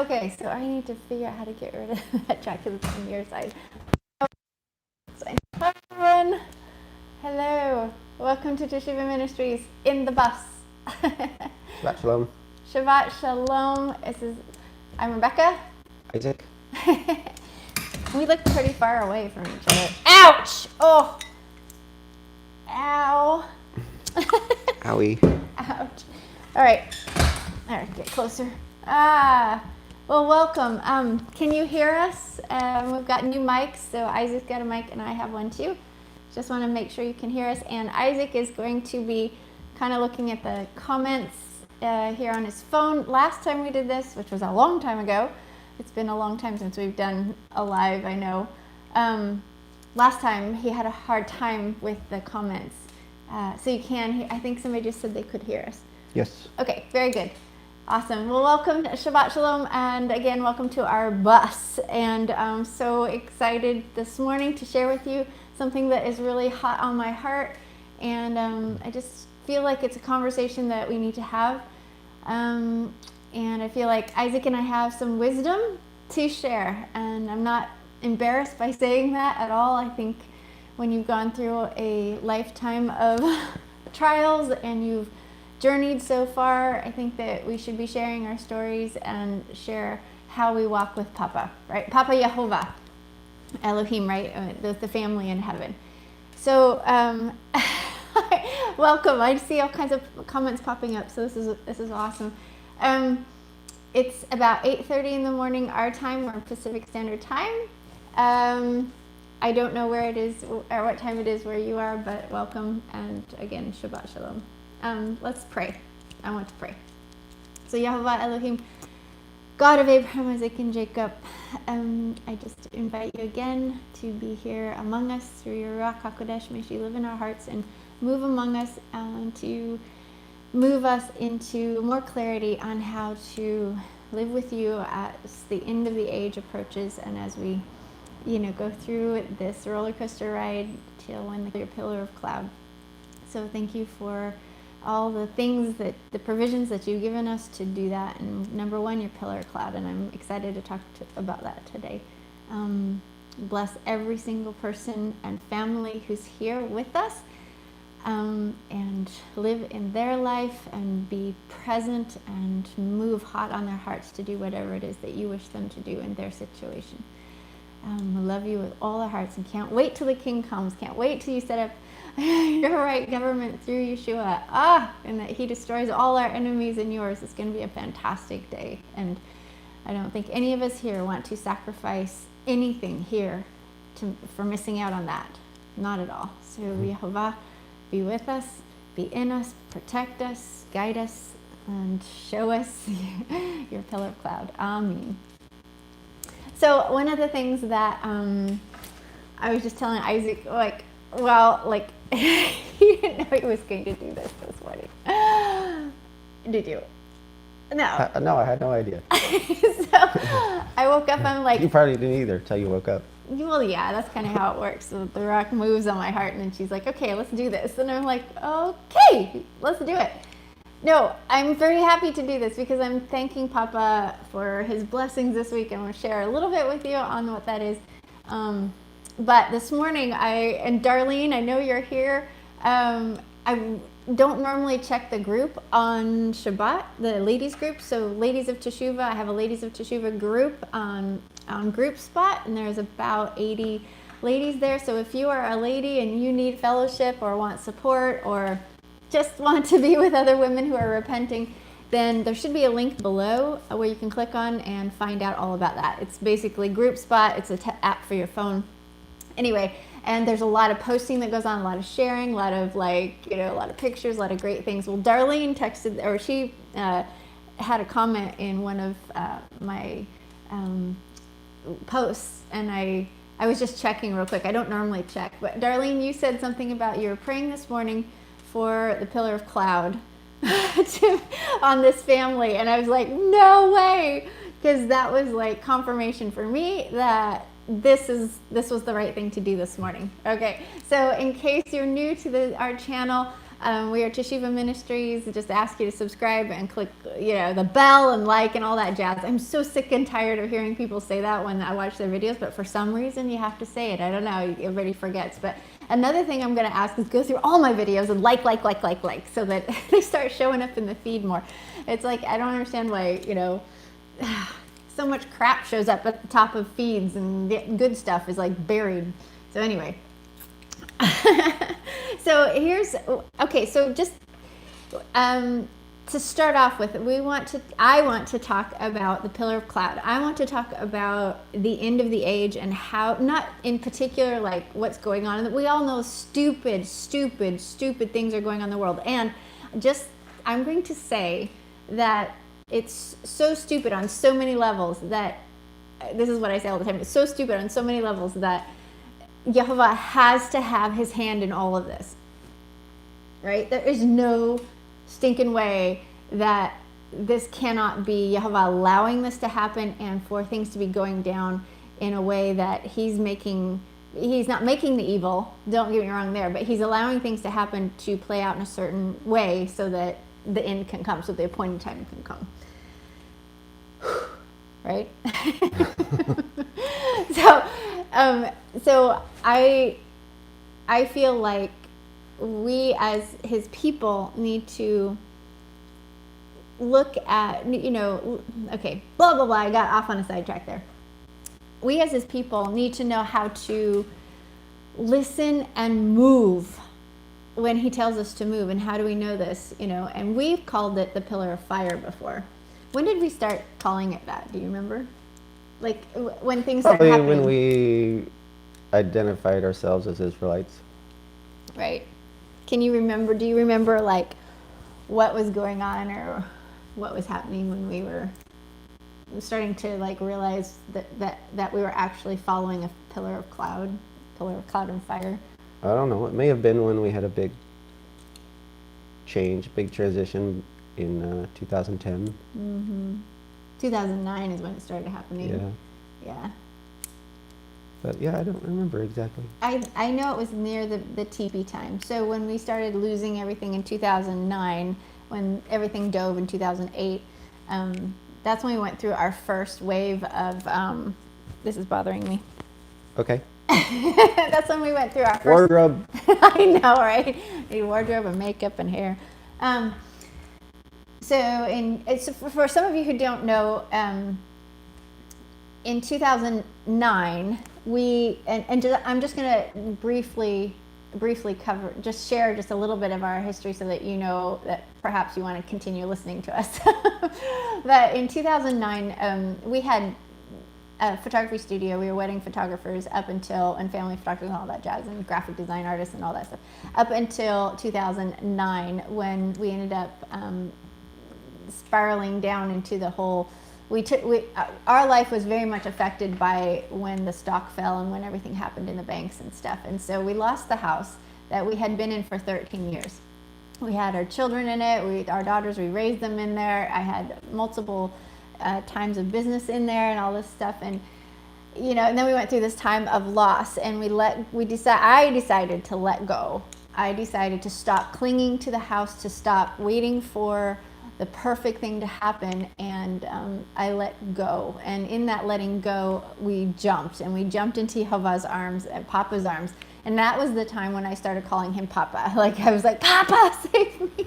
Okay, so I need to figure out how to get rid of that track because it's on your side. Hi everyone. Hello. Welcome to Teshuva Ministries in the bus. Shabbat Shalom. Shabbat Shalom. I'm Rebekah. Isaac. We look pretty far away from each other. Ouch! Oh! Ow! Owie. Ouch. All right, get closer. Well, welcome. Can you hear us? We've got new mics, so Isaac's got a mic and I have one too. Just want to make sure you can hear us. And Isaac is going to be kind of looking at the comments here on his phone. Last time we did this, which was a long time ago, it's been a long time since we've done a live, I know. Last time he had a hard time with the comments. So you can, I think somebody just said they could hear us. Yes. Okay, very good. Awesome. Well, welcome, Shabbat Shalom, and again, welcome to our bus. And I'm so excited this morning to share with you something that is really hot on my heart. And I just feel like it's a conversation that we need to have. And I feel like Isaac and I have some wisdom to share. And I'm not embarrassed by saying that at all. I think when you've gone through a lifetime of trials and you've journeyed so far, I think that we should be sharing our stories and share how we walk with Papa, right? Papa Yehovah, Elohim, right? The family in heaven. So welcome. I see all kinds of comments popping up, so this is awesome. It's about 8:30 in the morning our time. We're in Pacific Standard Time. I don't know where it is or what time it is where you are, but welcome, and again, Shabbat Shalom. Let's pray. I want to pray. So Yehovah Elohim, God of Abraham, Isaac, and Jacob, I just invite you again to be here among us through your Ruach HaKodesh. May she live in our hearts and move among us, to move us into more clarity on how to live with you as the end of the age approaches, and as we go through this roller coaster ride till when your pillar of cloud. So thank you for all the things the provisions that you've given us to do that. And number one, your pillar of cloud. And I'm excited to talk about that today. Bless every single person and family who's here with us, and live in their life and be present and move hot on their hearts to do whatever it is that you wish them to do in their situation. We love you with all our hearts and can't wait till the King comes. Can't wait till you set up your right government through Yeshua. And that he destroys all our enemies and yours. It's going to be a fantastic day. And I don't think any of us here want to sacrifice anything here for missing out on that. Not at all. So Yehovah, be with us, be in us, protect us, guide us, and show us your pillar of cloud. Amen. So one of the things that I was just telling Isaac, he didn't know he was going to do this morning. Did you? No. No, I had no idea. So I woke up, I'm like... You probably didn't either till you woke up. Well, yeah, that's kind of how it works. So the rock moves on my heart, and then she's like, okay, let's do this. And I'm like, okay, let's do it. No, I'm very happy to do this because I'm thanking Papa for his blessings this week. I'm going to share a little bit with you on what that is. But this morning, and Darlene, I know you're here. I don't normally check the group on Shabbat, the ladies group. So Ladies of Teshuva, I have a Ladies of Teshuva group on Group Spot, and there's about 80 ladies there. So if you are a lady and you need fellowship or want support or just want to be with other women who are repenting, then there should be a link below where you can click on and find out all about that. It's basically Group Spot. It's an app for your phone. Anyway, and there's a lot of posting that goes on, a lot of sharing, a lot of a lot of pictures, a lot of great things. Well, Darlene texted, or she had a comment in one of my posts, and I was just checking real quick. I don't normally check, but Darlene, you said something about you were praying this morning for the pillar of cloud on this family, and I was like, no way, because that was like confirmation for me that this was the right thing to do this morning. Okay, so in case you're new to our channel, We are Teshuva Ministries. Just ask you to subscribe and click, the bell and like and all that jazz. I'm so sick and tired of hearing people say that when I watch their videos, but for some reason you have to say it. I don't know. Everybody forgets. But another thing I'm going to ask is go through all my videos and like, so that they start showing up in the feed more. It's like, I don't understand why, so much crap shows up at the top of feeds and the good stuff is like buried. So anyway. So just to start off with, I want to talk about the pillar of cloud. I want to talk about the end of the age and how, not in particular like what's going on. We all know stupid things are going on in the world. And I'm going to say that it's so stupid on so many levels that, this is what I say all the time, it's so stupid on so many levels that Yehovah has to have his hand in all of this, right? There is no stinking way that this cannot be Yehovah allowing this to happen and for things to be going down in a way that he's not making the evil, don't get me wrong there, but he's allowing things to happen to play out in a certain way so that the end can come, so the appointed time can come. Right? So I feel like we as his people need to look at, okay, blah, blah, blah, I got off on a sidetrack there. We as his people need to know how to listen and move when he tells us to move. And how do we know this? And we've called it the pillar of fire before. When did we start calling it that? Do you remember? Like when things started happening? When we identified ourselves as Israelites. Right. Do you remember like what was going on or what was happening when we were starting to like realize that we were actually following a pillar of cloud and fire? I don't know. It may have been when we had a big transition in 2010. Mm-hmm. 2009 is when it started happening. Yeah. But yeah, I don't remember exactly. I know it was near the teepee time. So when we started losing everything in 2009, when everything dove in 2008, that's when we went through our first wave of, this is bothering me. Okay. That's when we went through our first wardrobe. I know, right? Need wardrobe and makeup and hair. So for some of you who don't know, in 2009 I'm just going to briefly share just a little bit of our history so that you know that perhaps you want to continue listening to us. But in 2009 we had a photography studio. We were wedding photographers and family photographers and all that jazz, and graphic design artists and all that stuff, up until 2009 when we ended up spiraling down into the whole. Our life was very much affected by when the stock fell and when everything happened in the banks and stuff, and so we lost the house that we had been in for 13 years. We had our children in it. Our daughters, we raised them in there. I had multiple times of business in there and all this stuff, and and then we went through this time of loss, and I decided to let go. I decided to stop clinging to the house, to stop waiting for the perfect thing to happen, and I let go. And in that letting go, we jumped into Yehovah's arms, Papa's arms, and that was the time when I started calling him Papa. Like I was like, Papa, save me!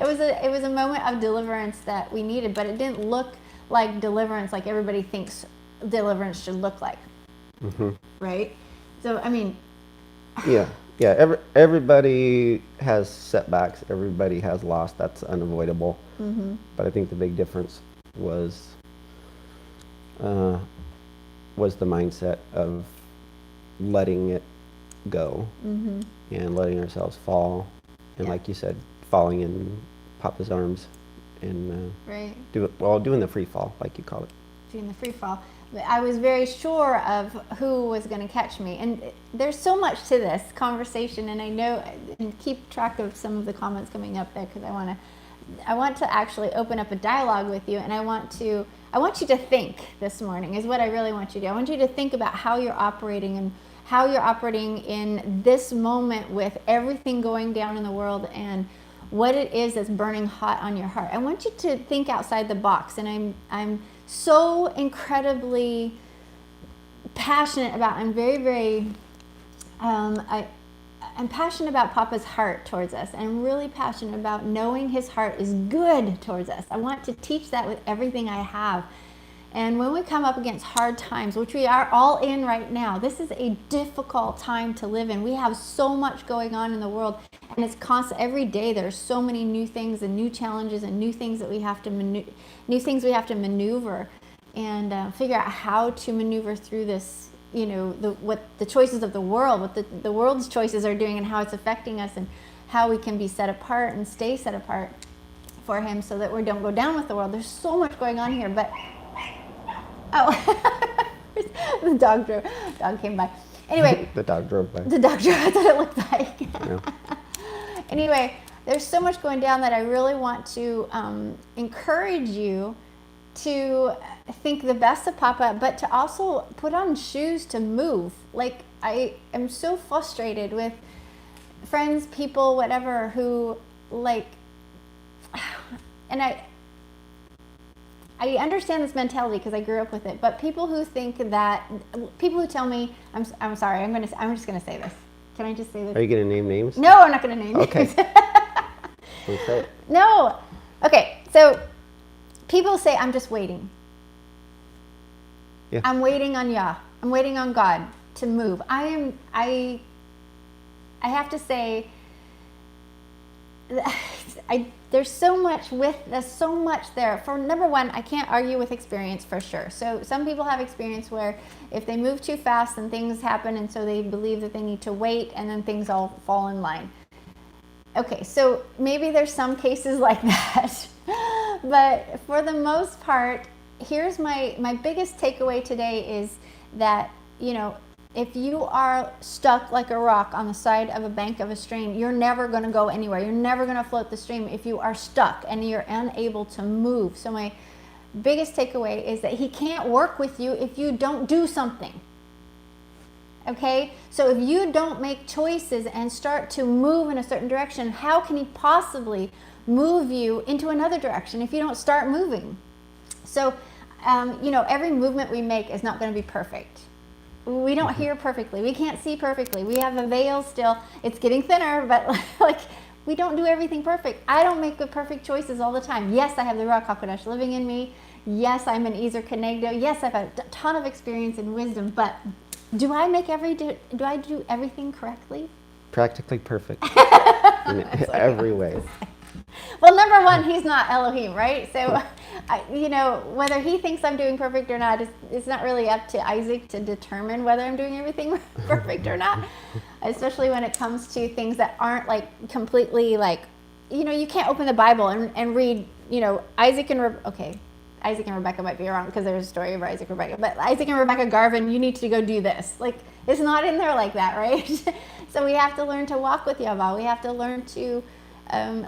It was a moment of deliverance that we needed, but it didn't look like deliverance like everybody thinks deliverance should look like. Mm-hmm. Right? So I mean, yeah. Everybody has setbacks. Everybody has loss. That's unavoidable. Mm-hmm. But I think the big difference was the mindset of letting it go, mm-hmm. and letting ourselves fall, and like you said, falling in Papa's arms, and right. doing the free fall, like you call it. Doing the free fall. I was very sure of who was going to catch me, and there's so much to this conversation, and I know, and keep track of some of the comments coming up there, because I want to actually open up a dialogue with you, and I want you to think this morning is what I really want you to do. I want you to think about how you're operating how you're operating in this moment with everything going down in the world and what it is that's burning hot on your heart. I want you to think outside the box, and I'm so incredibly passionate about, I'm very, very, I'm passionate about Papa's heart towards us. I'm really passionate about knowing his heart is good towards us. I want to teach that with everything I have. And when we come up against hard times, which we are all in right now, this is a difficult time to live in. We have so much going on in the world, and it's constant. Every day there's so many new things and new challenges and new things that we have to maneuver and figure out how to maneuver through this. You know, what the choices of the world, what the world's choices are doing, and how it's affecting us, and how we can be set apart and stay set apart for him, so that we don't go down with the world. There's so much going on here, but the dog came by. Anyway, the dog drove by. The dog drove. That's what it looked like. Yeah. Anyway, there's so much going down that I really want to encourage you to think the best of Papa, but to also put on shoes to move. Like, I am so frustrated with friends, people, whatever, who like, and I understand this mentality because I grew up with it, but people who think that, people who tell me, I'm sorry, I'm just gonna say this. Can I just say this? Are you gonna name names? No, I'm not gonna name names. Okay. Don't say it. No. Okay, so people say, I'm just waiting. Yeah. I'm waiting on Yah. I'm waiting on God to move. I have to say, there's so much there. For number one, I can't argue with experience for sure. So some people have experience where if they move too fast, then things happen, and so they believe that they need to wait, and then things all fall in line. Okay, so maybe there's some cases like that. But for the most part, here's my biggest takeaway today is that, you know, if you are stuck like a rock on the side of a bank of a stream, you're never going to go anywhere. You're never going to float the stream if you are stuck and you're unable to move. So my biggest takeaway is that he can't work with you if you don't do something. Okay? So if you don't make choices and start to move in a certain direction, how can he possibly move you into another direction if you don't start moving? So, you know, every movement we make is not going to be perfect. We don't hear perfectly. We can't see perfectly. We have a veil still. It's getting thinner, but like, we don't do everything perfect. I don't make the perfect choices all the time. Yes, I have the Ruach HaKodesh living in me. Yes, I'm an Ezer Kenegdo. Yes, I've had a ton of experience and wisdom, but do I do everything correctly? Practically perfect. In every way. Well, number one, he's not Elohim, right? So, you know, whether he thinks I'm doing perfect or not, it's not really up to Isaac to determine whether I'm doing everything perfect or not, especially when it comes to things that aren't like completely like, you know, you can't open the Bible and read, you know, Isaac and Rebekah might be wrong because there's a story of Isaac and Rebekah, but Isaac and Rebekah Garvin, you need to go do this. Like, it's not in there like that, right? So we have to learn to walk with Yehovah. We have to learn to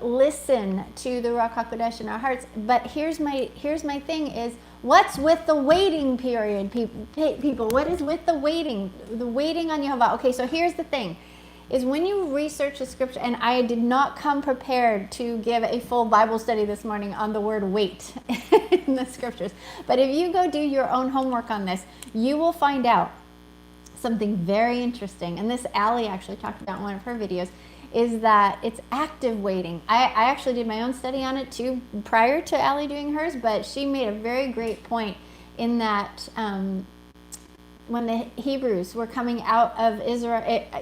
listen to the Ruach HaKodesh in our hearts. But here's my thing is, what's with the waiting period, people? What is with the waiting? The waiting on Yehovah. Okay, so here's the thing, is when you research the scripture, and I did not come prepared to give a full Bible study this morning on the word wait in the scriptures. But if you go do your own homework on this, you will find out something very interesting. And this Allie actually talked about in one of her videos, is that it's active waiting. I actually did my own study on it too prior to Allie doing hers, but she made a very great point in that when the Hebrews were coming out of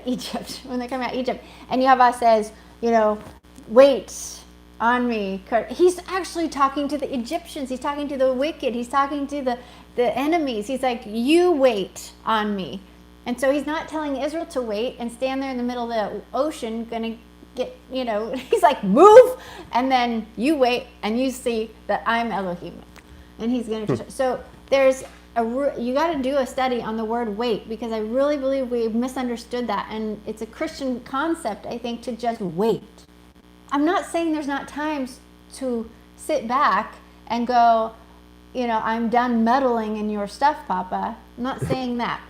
Egypt, when they come out of Egypt, and Yehovah says, you know, wait on me. He's actually talking to the Egyptians. He's talking to the wicked. He's talking to the enemies. He's like, you wait on me. And so he's not telling Israel to wait and stand there in the middle of the ocean, gonna get, you know, he's like, move, and then you wait and you see that I'm Elohim. And he's gonna, so there's you gotta do a study on the word wait, because I really believe we misunderstood that. And it's a Christian concept, I think, to just wait. I'm not saying there's not times to sit back and go, you know, I'm done meddling in your stuff, Papa. I'm not saying that.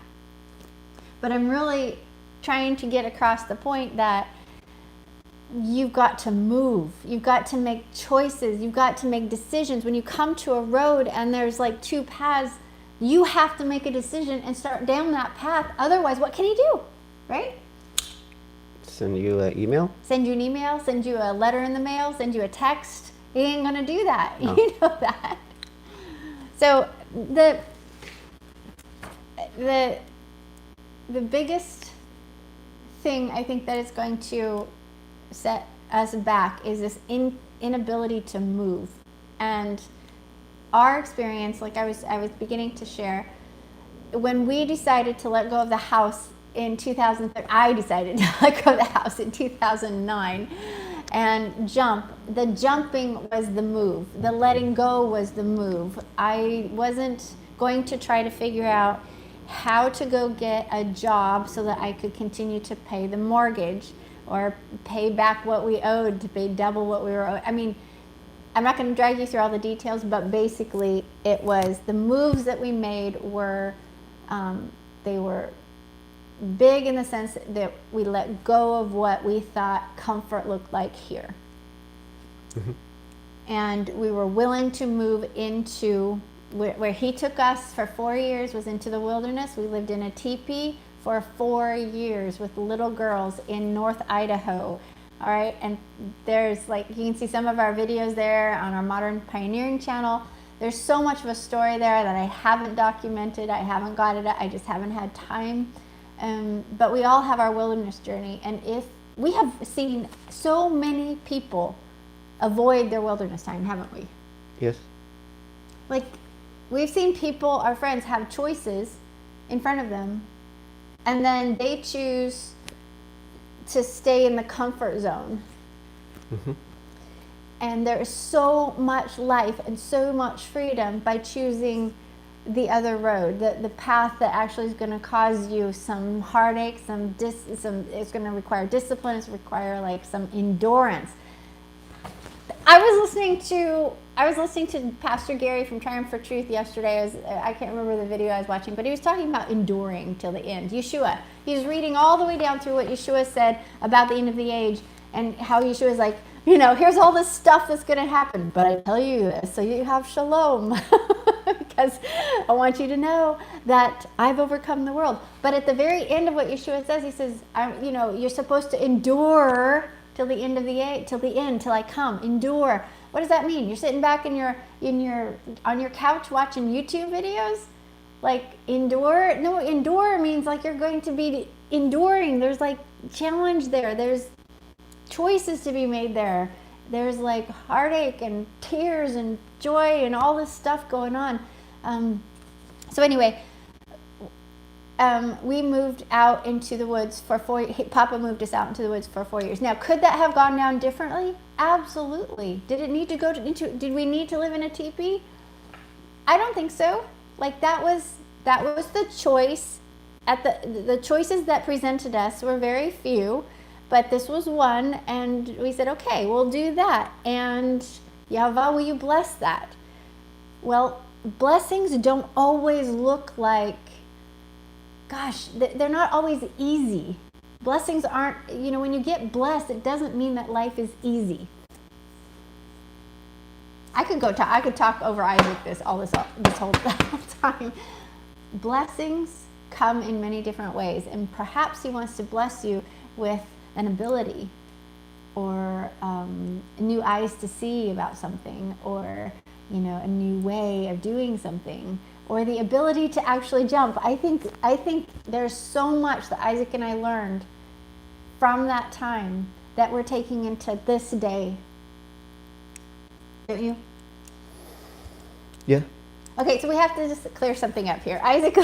But I'm really trying to get across the point that you've got to move. You've got to make choices. You've got to make decisions. When you come to a road and there's like two paths, you have to make a decision and start down that path. Otherwise, what can he do? Right? Send you an email? Send you an email, send you a letter in the mail, send you a text. He ain't going to do that. No. You know that. So the biggest thing I think that is going to set us back is this inability to move. And our experience, like I was beginning to share, when we decided to let go of the house in 2003, I decided to let go of the house in 2009 and jump. The jumping was the move. The letting go was the move. I wasn't going to try to figure out how to go get a job so that I could continue to pay the mortgage or pay back what we owed, to pay double what we were owed. I mean, I'm not going to drag you through all the details, but basically it was the moves that we made were, they were big in the sense that we let go of what we thought comfort looked like here. Mm-hmm. And we were willing to move into where he took us for 4 years was into the wilderness. We lived in a teepee for 4 years with little girls in North Idaho. All right, and there's like, you can see some of our videos there on our Modern Pioneering channel. There's so much of a story there that I haven't documented. I haven't got it. I just haven't had time. But we all have our wilderness journey, and if we have seen so many people avoid their wilderness time, haven't we? Yes. Like, we've seen people, our friends, have choices in front of them, and then they choose to stay in the comfort zone. Mm-hmm. And there is so much life and so much freedom by choosing the other road, the path that actually is going to cause you some heartache, it's going to require discipline, it's require like some endurance. I was listening to Pastor Gary from Triumph for Truth yesterday. I can't remember the video I was watching, but he was talking about enduring till the end. Yeshua, he was reading all the way down through what Yeshua said about the end of the age and how Yeshua is like, you know, here's all this stuff that's going to happen, but I tell you this so you have shalom. Because I want you to know that I've overcome the world. But at the very end of what Yeshua says, he says, you're supposed to endure till the end of the age, till I come. Endure. What does that mean? You're sitting back on your couch watching YouTube videos? Like, endure? No, endure means like you're going to be enduring. There's like challenge there. There's choices to be made there. There's like heartache and tears and joy and all this stuff going on. So anyway, we moved out into the woods for Papa moved us out into the woods for 4 years. Now, could that have gone down differently? Absolutely. Did it need to did we need to live in a teepee? I don't think so. Like, that was the choice. The choices that presented us were very few, but this was one, and we said, okay, we'll do that. And Yehovah, will you bless that? Well, blessings don't always look like, gosh, they're not always easy. Blessings aren't, when you get blessed, it doesn't mean that life is easy. I could talk over Isaac this whole time. Blessings come in many different ways, and perhaps he wants to bless you with an ability or new eyes to see about something, or a new way of doing something, or the ability to actually jump. I think there's so much that Isaac and I learned from that time that we're taking into this day. Don't you? Yeah. Okay, so we have to just clear something up here. Isaac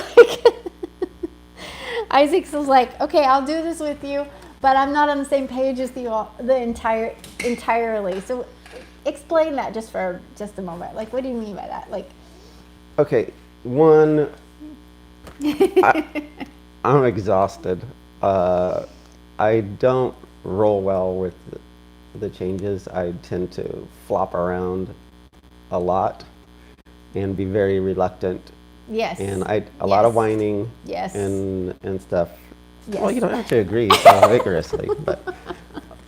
was like, okay, I'll do this with you, but I'm not on the same page as you entirely. So explain that just for just a moment. Like, what do you mean by that? Like, okay, one, I'm exhausted. I don't roll well with the changes. I tend to flop around a lot and be very reluctant. Yes. And a lot of whining. Yes. And stuff. Yes. Well, you don't have to agree so vigorously,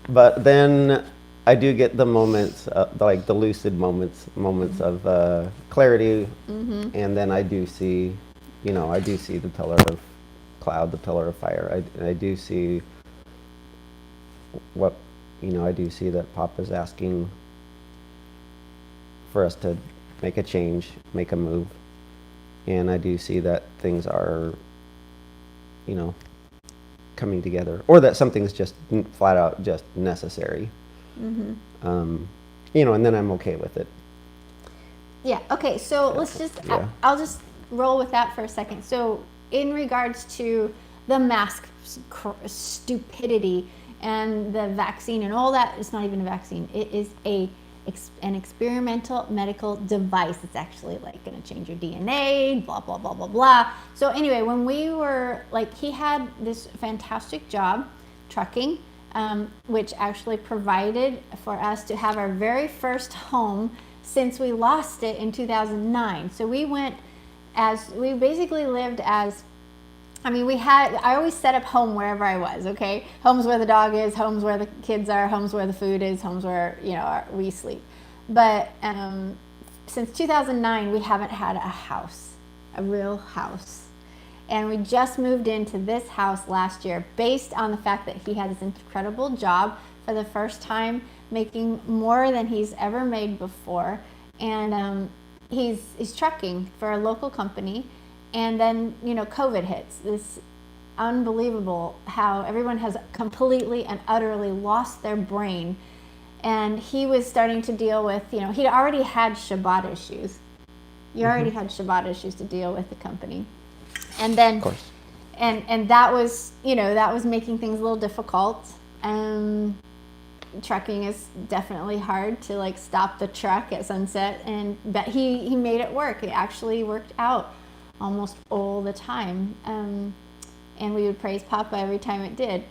but then I do get the moments, like the lucid moments of clarity, and then I do see, I do see the pillar of cloud, the pillar of fire. I do see what, I do see that Papa's asking for us to make a change, make a move, and I do see that things are, coming together, or that something's just flat out just necessary. And then I'm okay with it. Yeah. Okay. So let's just, Yeah. I'll just roll with that for a second. So in regards to the mask stupidity and the vaccine and all that, it's not even a vaccine. It is an experimental medical device. It's actually like going to change your DNA, blah, blah, blah, blah, blah. So anyway, when we were he had this fantastic job trucking, which actually provided for us to have our very first home since we lost it in 2009. So we basically lived as, I always set up home wherever I was, okay? Home's where the dog is, home's where the kids are, home's where the food is, home's where, we sleep. But since 2009, we haven't had a house, a real house. And we just moved into this house last year based on the fact that he had this incredible job for the first time, making more than he's ever made before. And he's trucking for a local company. And then, COVID hits. This unbelievable how everyone has completely and utterly lost their brain. And he was starting to deal with, he'd already had Shabbat issues. You already had Shabbat issues to deal with the company. And then, Of course. and that was, that was making things a little difficult. Trucking is definitely hard to stop the truck at sunset. But he made it work. It actually worked out almost all the time, and we would praise Papa every time it did.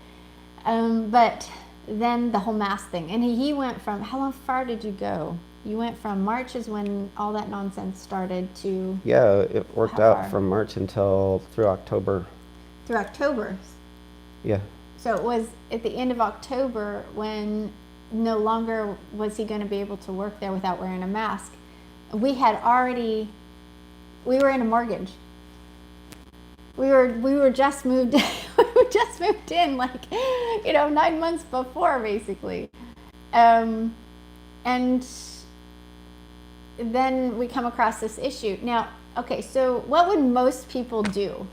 But then the whole mask thing, and he went from, how far did you go? You went from March is when all that nonsense started to... Yeah, it worked out from March until through October. Through October? Yeah. So it was at the end of October when no longer was he going to be able to work there without wearing a mask. We were in a mortgage. We were just moved. We just moved in 9 months before, basically, and then we come across this issue. Now, okay, so what would most people do?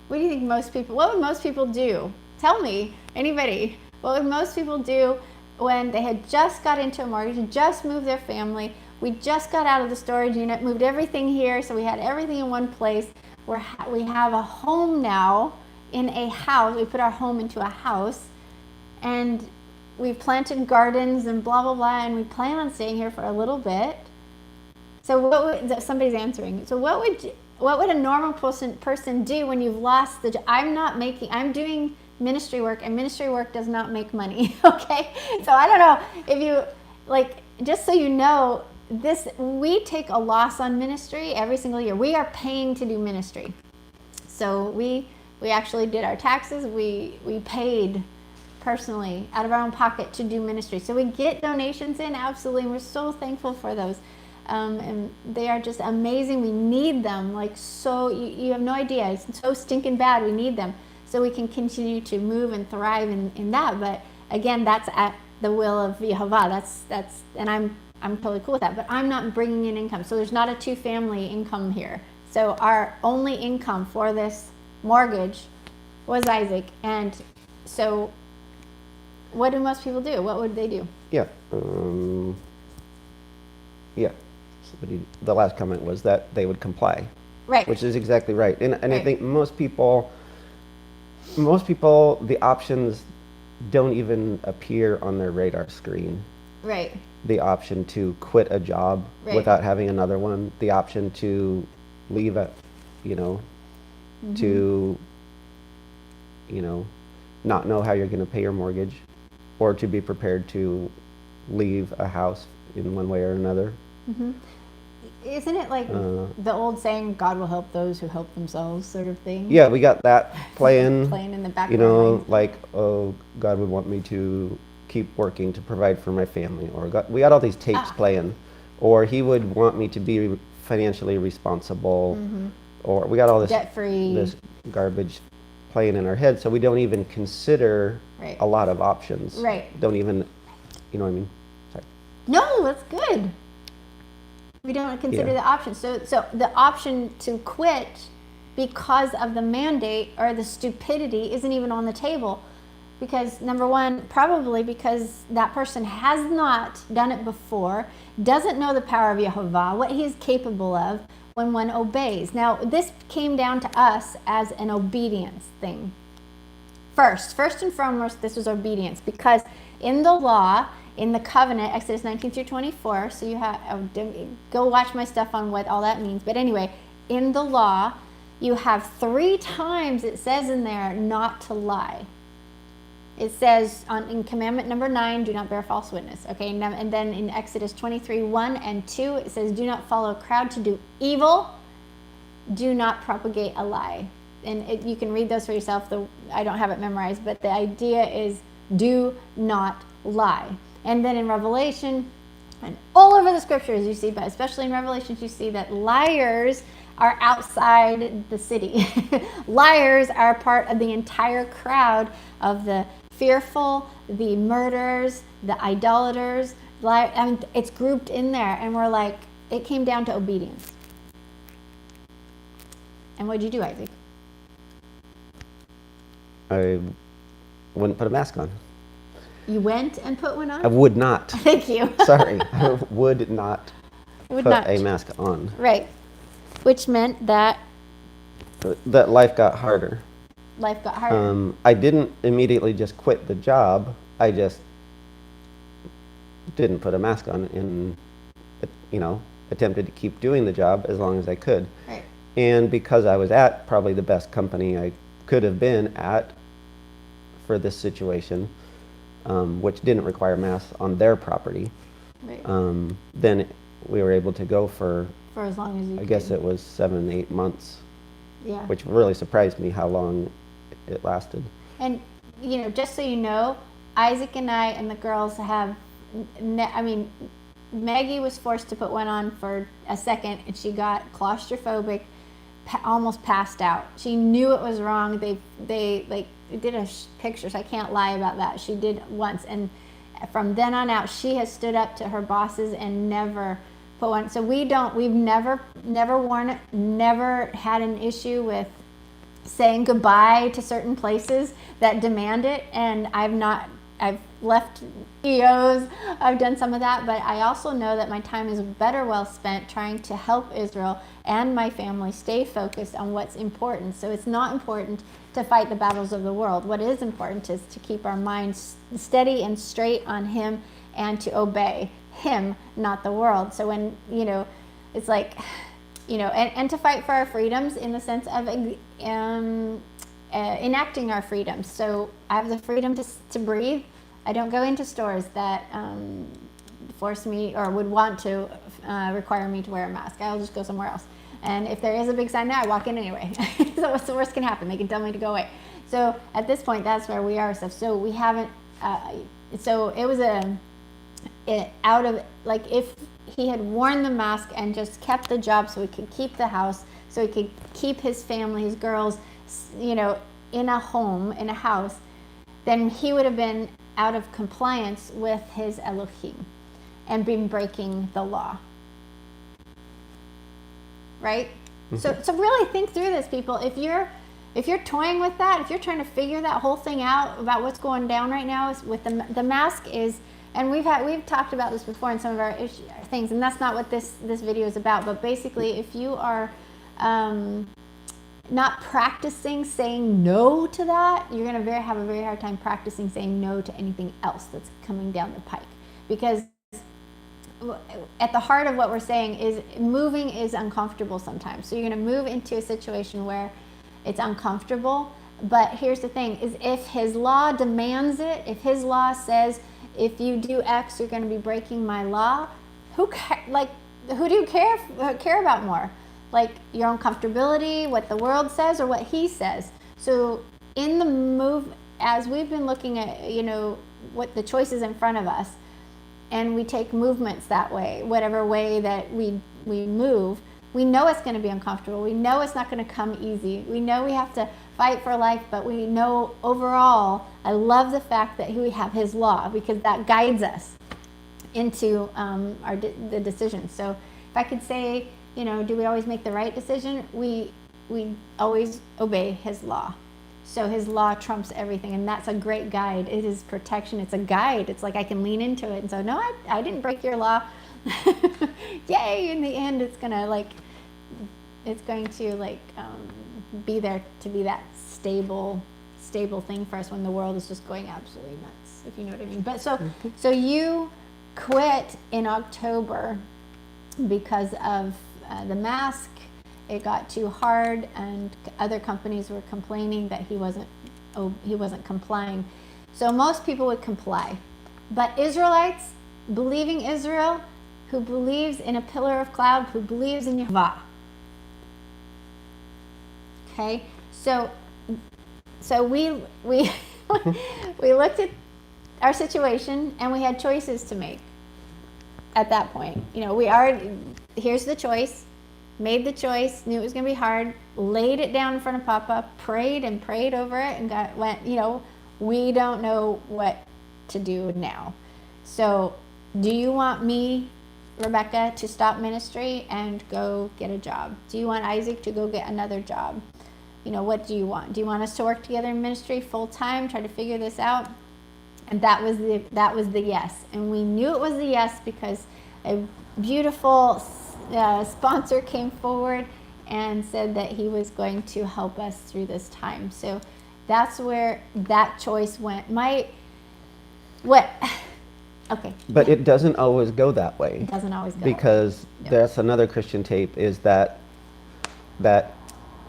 What do you think what would most people do? Tell me, anybody, what would most people do when they had just got into a mortgage, just moved their family? We just got out of the storage unit, moved everything here, so we had everything in one place. We have a home now in a house. We put our home into a house, and we've planted gardens and blah, blah, blah, and we plan on staying here for a little bit. So somebody's answering. So what would a normal person do when you've lost the job? I'm doing ministry work, and ministry work does not make money, okay? So I don't know if you, just so you know, we take a loss on ministry every single year. We are paying to do ministry. So we actually did our taxes. We paid personally out of our own pocket to do ministry. So we get donations in, absolutely, and we're so thankful for those. And they are just amazing. We need them, so you have no idea. It's so stinking bad. We need them so we can continue to move and thrive in that. But again, that's at the will of Yehovah. That's and I'm totally cool with that. But I'm not bringing in income, so there's not a 2-family income here. So our only income for this mortgage was Isaac. And so, what do most people do? What would they do? Yeah. Yeah. The last comment was that they would comply. Right. Which is exactly right. And Right. I think most people, the options don't even appear on their radar screen. Right. The option to quit a job Right. without having another one, the option to leave it, to, not know how you're going to pay your mortgage, or to be prepared to leave a house in one way or another. Isn't it like the old saying, God will help those who help themselves sort of thing? Yeah, we got that playing. Playing in the back You of our know, minds. like, oh, God would want me to keep working to provide for my family. Or God, we got all these tapes playing. Or he would want me to be financially responsible. Or we got all this Debt-free. this garbage playing in our head, so we don't even consider Right. a lot of options. Right. Don't even, you know what I mean? Sorry. No, that's good. We don't consider the option. So the option to quit because of the mandate or the stupidity isn't even on the table. Because number one, probably because that person has not done it before, doesn't know the power of Yehovah, what he is capable of when one obeys. Now, this came down to us as an obedience thing. First and foremost, this was obedience, because in the law, in the covenant, Exodus 19 through 24, so you have, go watch my stuff on what all that means. But anyway, in the law, you have 3 times it says in there not to lie. It says in commandment number 9, do not bear false witness. Okay, and then in Exodus 23, 1 and 2, it says, do not follow a crowd to do evil. Do not propagate a lie. And you can read those for yourself. I don't have it memorized, but the idea is do not lie. And then in Revelation, and all over the scriptures you see, but especially in Revelations, you see that liars are outside the city. Liars are part of the entire crowd of the fearful, the murderers, the idolaters. I mean, it's grouped in there, and we're like, it came down to obedience. And what'd you do, Isaac? I wouldn't put a mask on. You went and put one on? I would not. Thank you. Sorry. I would not Would put not. a mask on. Right. Which meant that That life got harder. life got harder. I didn't immediately just quit the job. I just didn't put a mask on and, attempted to keep doing the job as long as I could. Right. And because I was at probably the best company I could have been at for this situation, which didn't require masks on their property, Right. then we were able to go for, For as long as you I guess could. it was 7, 8 months, Yeah. which really surprised me how long it lasted. And, just so you know, Isaac and I and the girls have, Maggie was forced to put one on for a second, and she got claustrophobic, almost passed out. She knew it was wrong. They did pictures. I can't lie about that. She did once, and from then on out, she has stood up to her bosses and never put one. So we've never worn it, never had an issue with saying goodbye to certain places that demand it. And I've left EOs, I've done some of that, but I also know that my time is better well spent trying to help Israel and my family stay focused on what's important. So it's not important to fight the battles of the world. What is important is to keep our minds steady and straight on Him and to obey Him, not the world. So when, it's like, and to fight for our freedoms in the sense of enacting our freedoms. So I have the freedom to breathe. I don't go into stores that force me or would want to require me to wear a mask. I'll just go somewhere else. And if there is a big sign there, I walk in anyway. So what's the worst can happen? They can tell me to go away. So at this point, that's where we are. So we haven't. So it was if he had worn the mask and just kept the job so he could keep the house, so he could keep his family, his girls, in a home, in a house, then he would have been out of compliance with his Elohim and been breaking the law. Right? Mm-hmm. So really think through this, people. If you're toying with that, if you're trying to figure that whole thing out about what's going down right now is with the mask is, and we've talked about this before in some of our things, and that's not what this video is about, but basically if you are not practicing saying no to that, you're going to have a very hard time practicing saying no to anything else that's coming down the pike. Because at the heart of what we're saying is moving is uncomfortable sometimes. So you're going to move into a situation where it's uncomfortable. But here's the thing, is if His law demands it, if His law says, if you do X, you're going to be breaking my law, who do you care about more? Like your own comfortability, what the world says, or what he says? So in the move, as we've been looking at, what the choices in front of us, and we take movements that way, whatever way that we move, we know it's going to be uncomfortable. We know it's not going to come easy. We know we have to fight for life, but we know overall, I love the fact that we have his law, because that guides us into the decision. So if I could say, do we always make the right decision? We always obey his law. So his law trumps everything, and that's a great guide. It is protection. It's a guide. It's like I can lean into it and say, no, I didn't break your law. Yay! In the end, it's going to be there to be that stable thing for us when the world is just going absolutely nuts, if you know what I mean. But so you quit in October because of the mask. It got too hard, and other companies were complaining that he wasn't complying. So most people would comply, but Israelites, believing Israel, who believes in a pillar of cloud, who believes in Yehovah. Okay, so we we looked at our situation, and we had choices to make. At that point, here's the choice. Made the choice, knew it was going to be hard, laid it down in front of Papa, prayed over it, and we don't know what to do now. So do you want me, Rebekah, to stop ministry and go get a job? Do you want Isaac to go get another job? What do you want? Do you want us to work together in ministry full time, try to figure this out? And that was the yes. And we knew it was the yes because a beautiful sponsor came forward and said that he was going to help us through this time. So that's where that choice went. Okay. But it doesn't always go that way. It doesn't always go because that way. That's another Christian tape, is that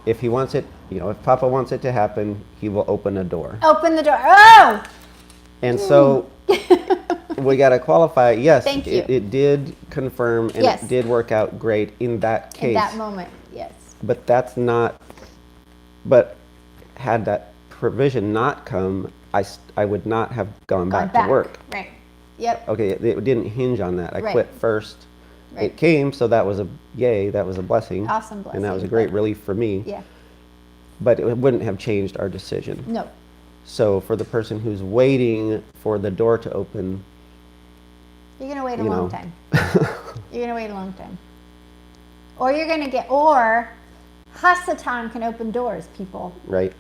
if he wants it, if Papa wants it to happen, he will open a door. Open the door. Oh! And so we got to qualify. Yes, Thank you. It did confirm, and Yes. it did work out great in that case. In that moment, yes. But that's not. But had that provision not come, I would not have gone back to work. Right. Yep. Okay, it didn't hinge on that. I Right. quit first. Right. It came, so that was a yay. That was a blessing. Awesome blessing. And that was a great relief for me. Yeah. But it wouldn't have changed our decision. No. So for the person who's waiting for the door to open, you're going to wait a long time. You're going to wait a long time. Or Hasatan can open doors, people. Right.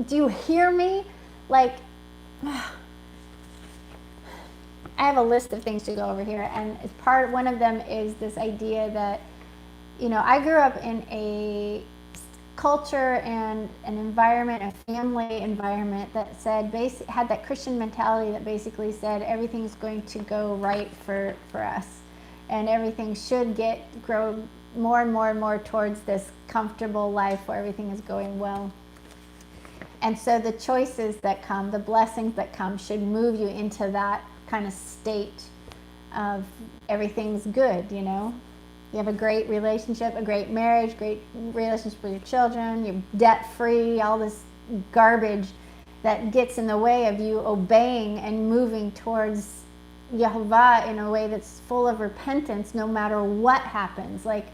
Do you hear me? Like, I have a list of things to go over here, and one of them is this idea that, I grew up in a culture and an environment, a family environment that had that Christian mentality that basically said everything's going to go right for us, and everything should grow more and more and more towards this comfortable life where everything is going well. And so the choices that come, the blessings that come, should move you into that kind of state of everything's good, You have a great relationship, a great marriage, great relationship with your children, you're debt-free, all this garbage that gets in the way of you obeying and moving towards Yehovah in a way that's full of repentance no matter what happens. Like,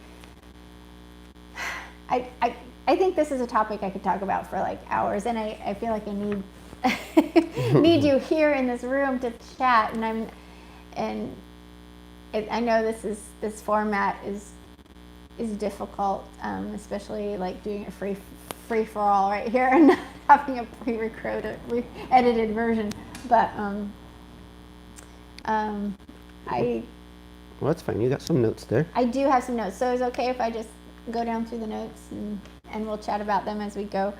I think this is a topic I could talk about for like hours, and I feel like I need you here in this room to chat, I know this format is difficult, especially like doing it free for all right here and not having a pre-recorded, edited version. But well, that's fine. You got some notes there. I do have some notes, so it's okay if I just go down through the notes and we'll chat about them as we go.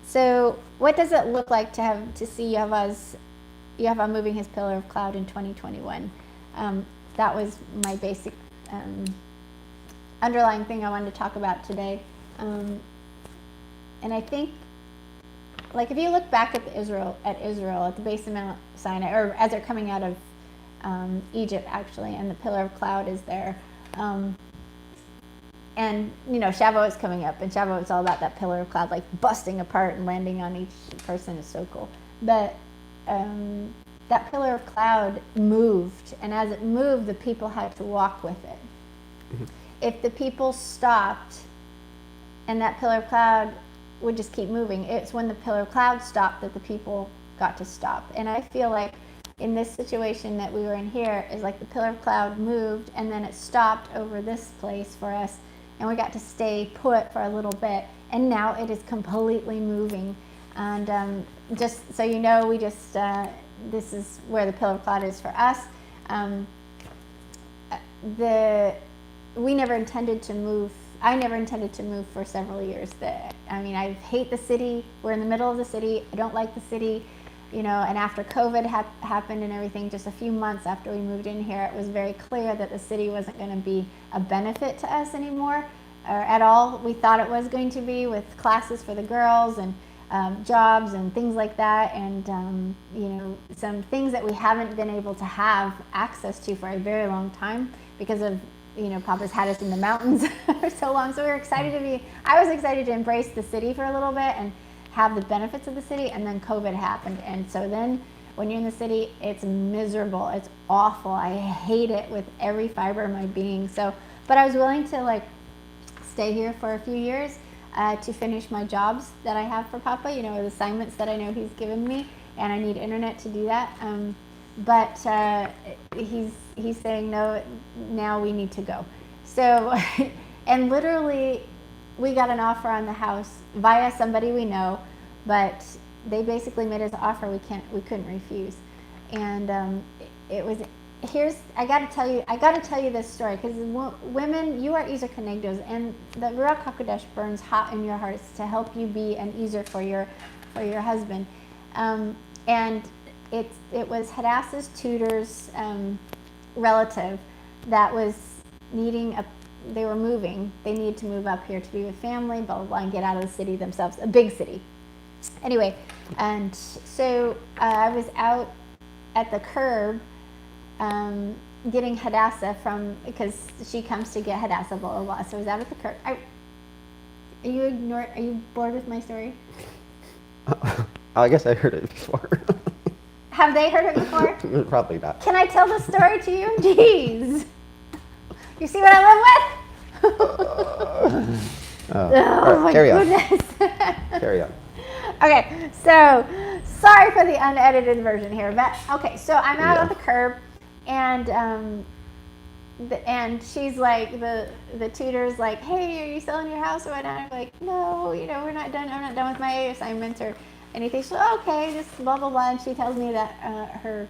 So what does it look like to see Yehovah moving his pillar of cloud in 2021? That was my basic underlying thing I wanted to talk about today. And I think, like, if you look back at Israel at the base of Mount Sinai, or as they're coming out of Egypt actually, and the pillar of cloud is there. And Shavuot is coming up, and Shavuot is all about that pillar of cloud, like busting apart and landing on each person is so cool. But that pillar of cloud moved, and as it moved, the people had to walk with it. Mm-hmm. If the people stopped, and that pillar of cloud would just keep moving, it's when the pillar of cloud stopped that the people got to stop. And I feel like in this situation that we were in here is like the pillar of cloud moved, and then it stopped over this place for us, and we got to stay put for a little bit, and now it is completely moving. And just so you know, this is where the pillar of cloud is for us. We never intended to move. I never intended to move for several years. I hate the city. We're in the middle of the city. I don't like the city. And after COVID happened and everything, just a few months after we moved in here, it was very clear that the city wasn't going to be a benefit to us anymore, or at all. We thought it was going to be, with classes for the girls and jobs and things like that, and some things that we haven't been able to have access to for a very long time because of Papa's had us in the mountains for so long. So we were I was excited to embrace the city for a little bit and have the benefits of the city, and then COVID happened. And so then when you're in the city, it's miserable. It's awful. I hate it with every fiber of my being. But I was willing to stay here for a few years to finish my jobs that I have for Papa, the assignments that I know he's given me, and I need internet to do that. But he's saying, no, now we need to go. So, and literally, we got an offer on the house via somebody we know, but they basically made us an offer we couldn't refuse. And I got to tell you this story, because women, you are Ezer Kenegdos, and the Ruach HaKodesh burns hot in your hearts to help you be an Ezer for your husband. And it was Hadassah's tutor's relative that was they were moving. They needed to move up here to be with family, blah, blah, blah, and get out of the city themselves, a big city. Anyway, and so I was out at the curb getting Hadassah because she comes to get Hadassah, blah, blah, blah. So I was out at the curb. Are you bored with my story? I guess I heard it before. Have they heard it before? Probably not. Can I tell the story to you? Jeez. You see what I live with? Oh my goodness. Carry on. Okay, so sorry for the unedited version here, but okay, so I'm out on the curb, and she's like, the tutor's like, hey, are you selling your house or whatnot? I'm like, no, we're not done. I'm not done with my assignments or anything. She's like, okay, just blah blah blah. And she tells me that her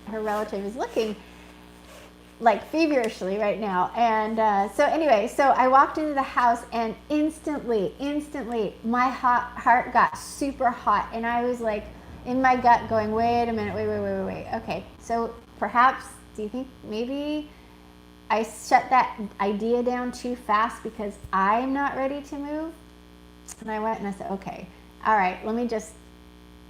relative is looking feverishly right now. And so I walked into the house, and instantly my heart got super hot, and I was like in my gut going, wait a minute, wait. Okay, so perhaps, do you think maybe I shut that idea down too fast because I'm not ready to move? And I went and I said, okay, all right, let me just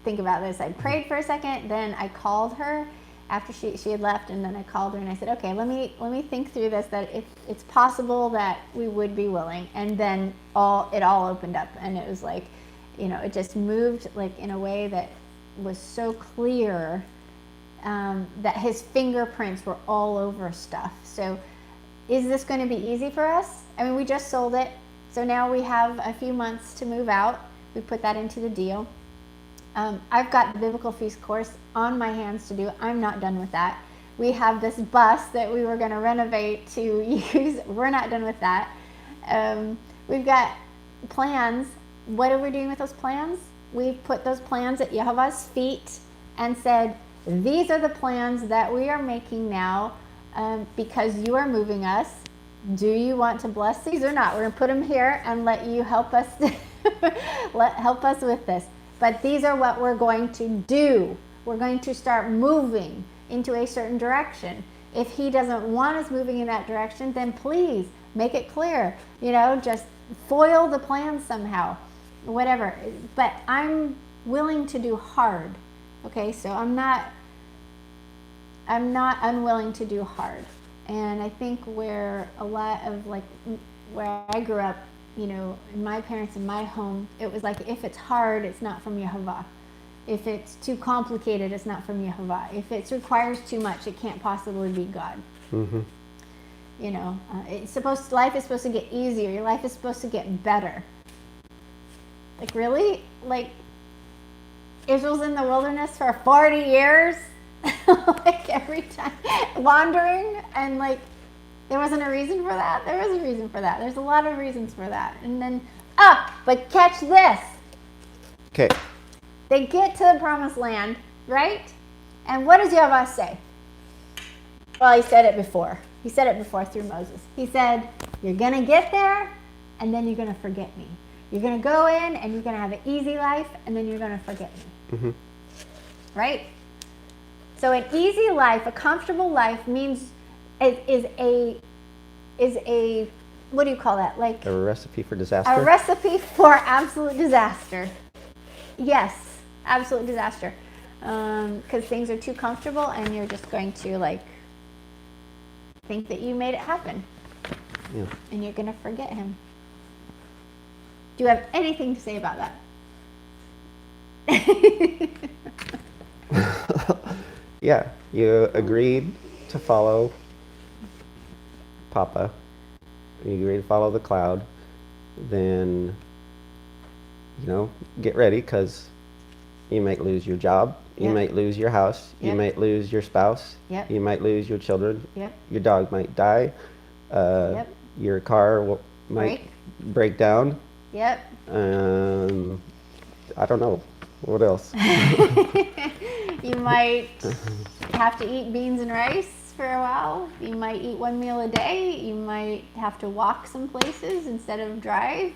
think about this. I prayed for a second, then I called her after she had left, and then I called her and I said, okay, let me think through this, that if it's possible that we would be willing. And then it all opened up, and it was like, it just moved in a way that was so clear, that his fingerprints were all over stuff. So is this going to be easy for us? I mean, we just sold it, so now we have a few months to move out. We put that into the deal. I've got the Biblical Feast course on my hands to do. I'm not done with that. We have this bus that we were going to renovate to use. We're not done with that. We've got plans. What are we doing with those plans? We've put those plans at Yehovah's feet and said, these are the plans that we are making now because you are moving us. Do you want to bless these or not? We're going to put them here and let you help us help us with this. But these are what we're going to do. We're going to start moving into a certain direction. If he doesn't want us moving in that direction, then please make it clear. Just foil the plan somehow, whatever. But I'm willing to do hard. Okay, so I'm not I'm not unwilling to do hard. And I think where a lot of like where I grew up, you know, in my parents in my home, it was like, if it's hard, it's not from Yehovah. If it's too complicated, it's not from Yehovah. If it requires too much, it can't possibly be God. Mm-hmm. You know, life is supposed to get easier. Your life is supposed to get better. Like, really? Like, Israel's in the wilderness for 40 years, like every time, wandering, and like, there wasn't a reason for that. There was a reason for that. There's a lot of reasons for that. And then, but catch this. Okay. They get to the promised land, right? And what does Yehovah say? Well, he said it before. He said it before through Moses. He said, you're going to get there, and then you're going to forget me. You're going to go in, and you're going to have an easy life, and then you're going to forget me. Mm-hmm. Right? So an easy life, a comfortable life means is a what do you call that? Like a recipe for disaster. A recipe for absolute disaster. Yes, absolute disaster. Because things are too comfortable, and you're just going to like think that you made it happen. Yeah. And you're going to forget him. Do you have anything to say about that? Yeah, you agreed to follow Papa. You agreed to follow the cloud. Then, you know, get ready, because you might lose your job. You Yep. might lose your house. Yep. You might lose your spouse. Yep. You might lose your children. Yep. Your dog might die. Yep. Your car might break down. Yep. I don't know. What else? You might have to eat beans and rice for a while. You might eat one meal a day. You might have to walk some places instead of drive.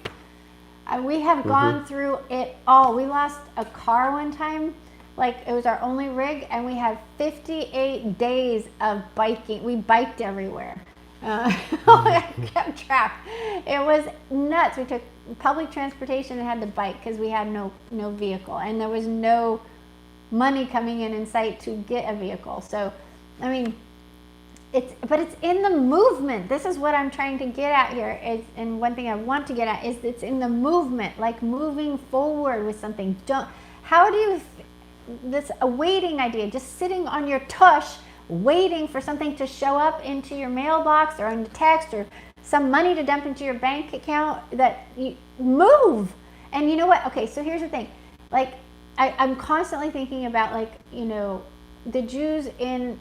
We have gone through it all. We lost a car one time. Like, it was our only rig, and we had 58 days of biking. We biked everywhere. I kept track. It was nuts. We took public transportation and had to bike because we had no vehicle, and there was no money coming in sight to get a vehicle. So, I mean, it's in the movement. This is what I'm trying to get at here. And one thing I want to get at is it's in the movement, like moving forward with something. This a waiting idea, just sitting on your tush, waiting for something to show up into your mailbox or in the text or some money to dump into your bank account, that you move. And you know what? Okay, so here's the thing. Like, I'm constantly thinking about, like, you know, the Jews in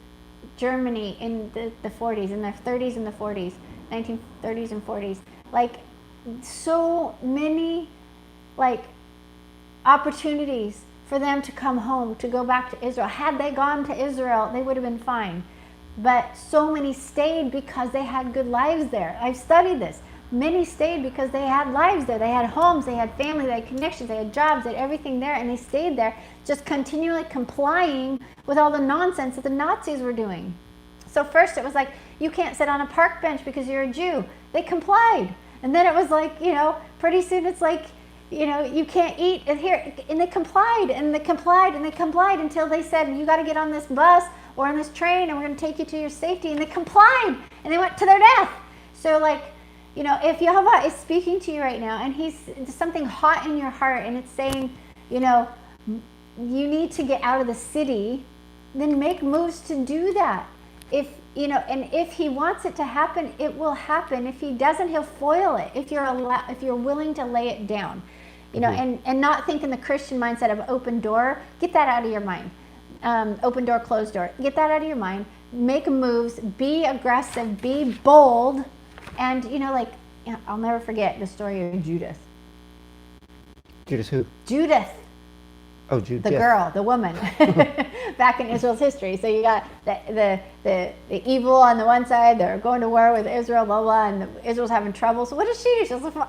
Germany in the 40s, in their 30s and the 40s, 1930s and 40s. Like, so many, like, opportunities for them to come home, to go back to Israel. Had they gone to Israel, they would have been fine. But so many stayed because they had good lives there. I've studied this. Many stayed because they had lives there. They had homes, they had family, they had connections, they had jobs, they had everything there, and they stayed there, just continually complying with all the nonsense that the Nazis were doing. So first it was like, you can't sit on a park bench because you're a Jew. They complied. And then it was like, you know, pretty soon it's like, you know, you can't eat here. And they complied, and they complied, and they complied until they said, you got to get on this bus or on this train, and we're going to take you to your safety. And they complied, and they went to their death. So, like, you know, if Yehovah is speaking to you right now, and he's something hot in your heart, and it's saying, you know, you need to get out of the city, then make moves to do that. If, you know, and if he wants it to happen, it will happen. If he doesn't, he'll foil it. If you're willing to lay it down, you know, and not think in the Christian mindset of open door. Get that out of your mind. Open door, closed door. Get that out of your mind. Make moves. Be aggressive. Be bold. And, you know, like, I'll never forget the story of Judith. Judas who? Judith. Oh, Judith. The girl, the woman, back in Israel's history. So you got the evil on the one side. They're going to war with Israel, blah, blah, and Israel's having trouble. So what does she do? She's like,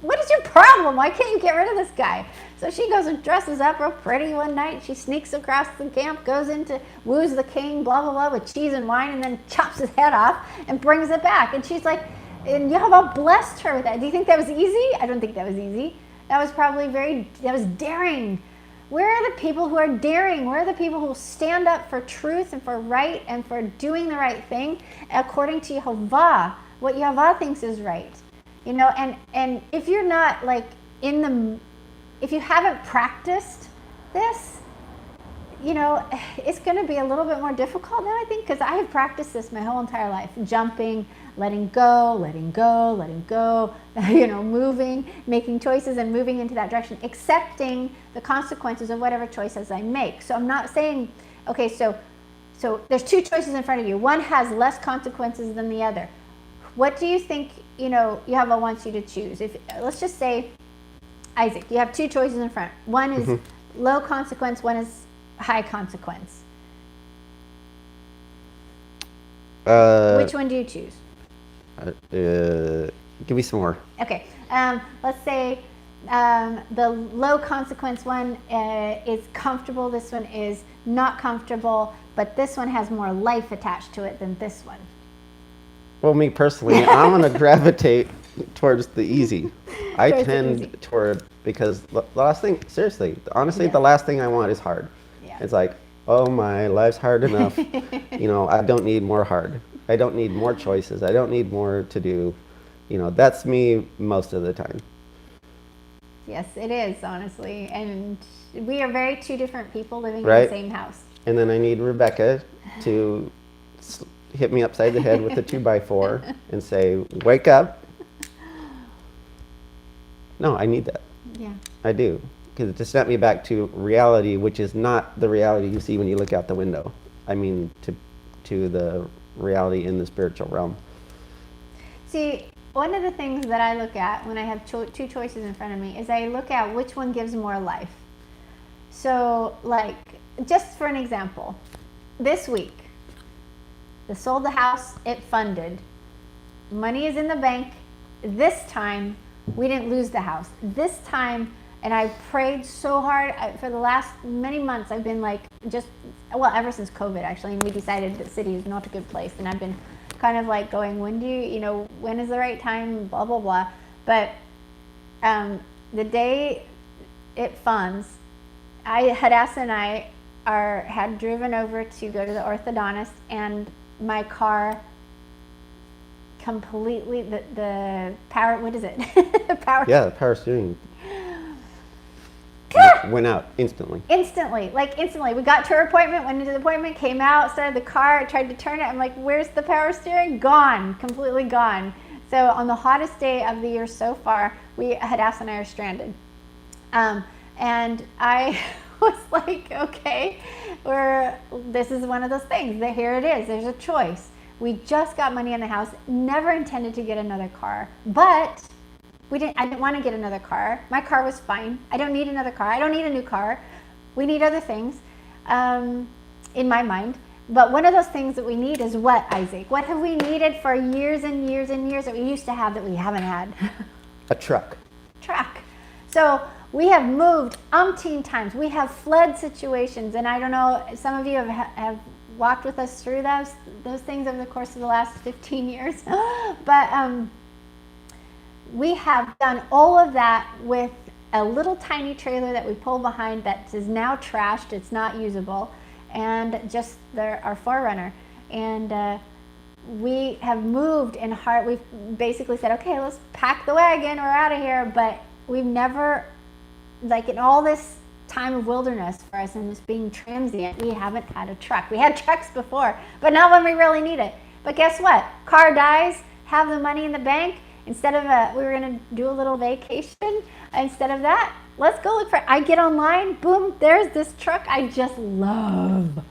what is your problem? Why can't you get rid of this guy? So she goes and dresses up real pretty one night. She sneaks across the camp, goes into, woos the king, blah, blah, blah, with cheese and wine, and then chops his head off and brings it back. And she's like, and Yehovah blessed her with that. Do you think that was easy? I don't think that was easy. That was probably that was daring. Where are the people who are daring? Where are the people who stand up for truth and for right and for doing the right thing according to Yehovah, what Yehovah thinks is right? You know, and if you're not like if you haven't practiced this, you know, it's going to be a little bit more difficult now, I think, because I have practiced this my whole entire life. Jumping, letting go, you know, moving, making choices and moving into that direction, accepting the consequences of whatever choices I make. So I'm not saying, okay, so there's two choices in front of you. One has less consequences than the other. What do you think, you know, Yehovah wants you to choose? If let's just say, Isaac, you have two choices in front. One is low consequence, one is high consequence. Which one do you choose? Give me some more. Okay. Let's say the low consequence one is comfortable. This one is not comfortable, but this one has more life attached to it than this one. Well, me personally, I'm going to gravitate towards the easy. I tend toward, because the last thing, seriously, honestly, the last thing I want is hard. Yeah. It's like, oh, my life's hard enough. You know, I don't need more hard. I don't need more choices. I don't need more to do. You know, that's me most of the time. Yes, it is, honestly. And we are very two different people living in the same house. And then I need Rebekah to hit me upside the head with a 2x4 and say, wake up. No, I need that. Yeah. I do. Because to snap me back to reality, which is not the reality you see when you look out the window. I mean, to the reality in the spiritual realm. See, one of the things that I look at when I have two choices in front of me is I look at which one gives more life. So, like, just for an example, this week, they sold the house, it funded. Money is in the bank. This time, we didn't lose the house. This time, and I prayed so hard for the last many months. I've been like, ever since COVID actually, and we decided that city is not a good place. And I've been kind of like going, when is the right time, blah, blah, blah. But the day it funds, Hadassah and I had driven over to go to the orthodontist, and my car completely, the power, what is it? The power steering went out instantly. Instantly. We got to our appointment, went into the appointment, came out, started the car, tried to turn it. I'm like, where's the power steering? Gone, completely gone. So on the hottest day of the year so far, Hadassah and I are stranded. And I was like, okay, this is one of those things. Here it is. There's a choice. We just got money in the house, never intended to get another car, but I didn't want to get another car. My car was fine. I don't need another car. I don't need a new car. We need other things, in my mind. But one of those things that we need is what, Isaac? What have we needed for years and years and years that we used to have that we haven't had? A truck. So we have moved umpteen times. We have fled situations, and I don't know, some of you have walked with us through those things over the course of the last 15 years. But we have done all of that with a little tiny trailer that we pull behind that is now trashed. It's not usable, and just our Forerunner. And we have moved in heart. We've basically said, okay, let's pack the wagon. We're out of here. But we've never, like in all this time of wilderness for us and this being transient, we haven't had a truck. We had trucks before, but not when we really need it. But guess what? Car dies, have the money in the bank. Instead of we were going to do a little vacation. Instead of that, let's go look for it. I get online, boom, there's this truck I just love.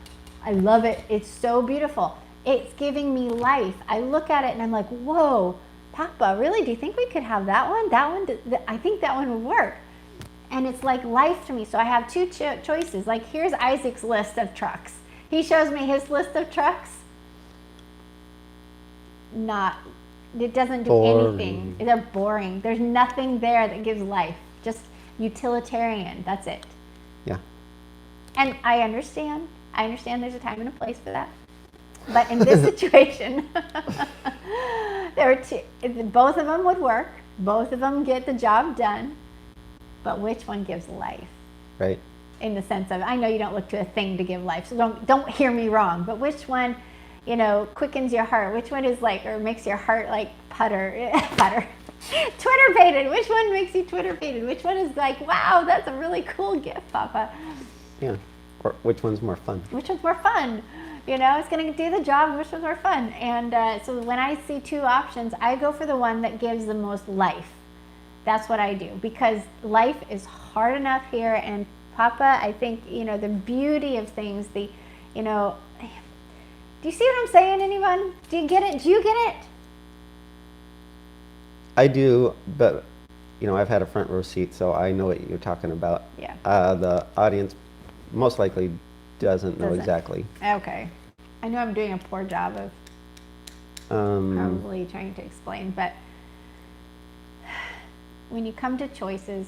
I love it. It's so beautiful. It's giving me life. I look at it and I'm like, whoa, Papa, really? Do you think we could have that one? I think that one would work. And it's like life to me. So I have two choices. Like, here's Isaac's list of trucks. He shows me his list of trucks. It doesn't do anything. They're boring. There's nothing there that gives life. Just utilitarian. That's it. Yeah. And I understand there's a time and a place for that. But in this situation, there were two. Both of them would work. Both of them get the job done. But which one gives life? Right. in the sense of, I know you don't look to a thing to give life, so don't hear me wrong, but which one, quickens your heart? Which one is like, or makes your heart like putter, Twitter-pated? Which one makes you Twitter-pated? Which one is like, wow, that's a really cool gift, Papa? Yeah. Or which one's more fun? Which one's more fun? It's going to do the job. Which one's more fun? And so when I see two options, I go for the one that gives the most life. That's what I do, because life is hard enough here. And Papa, I think, the beauty of things, do you see what I'm saying, anyone? Do you get it? Do you get it? I do, but I've had a front row seat, so I know what you're talking about. Yeah. The audience most likely doesn't know exactly. Okay. I know I'm doing a poor job of probably trying to explain, but when you come to choices,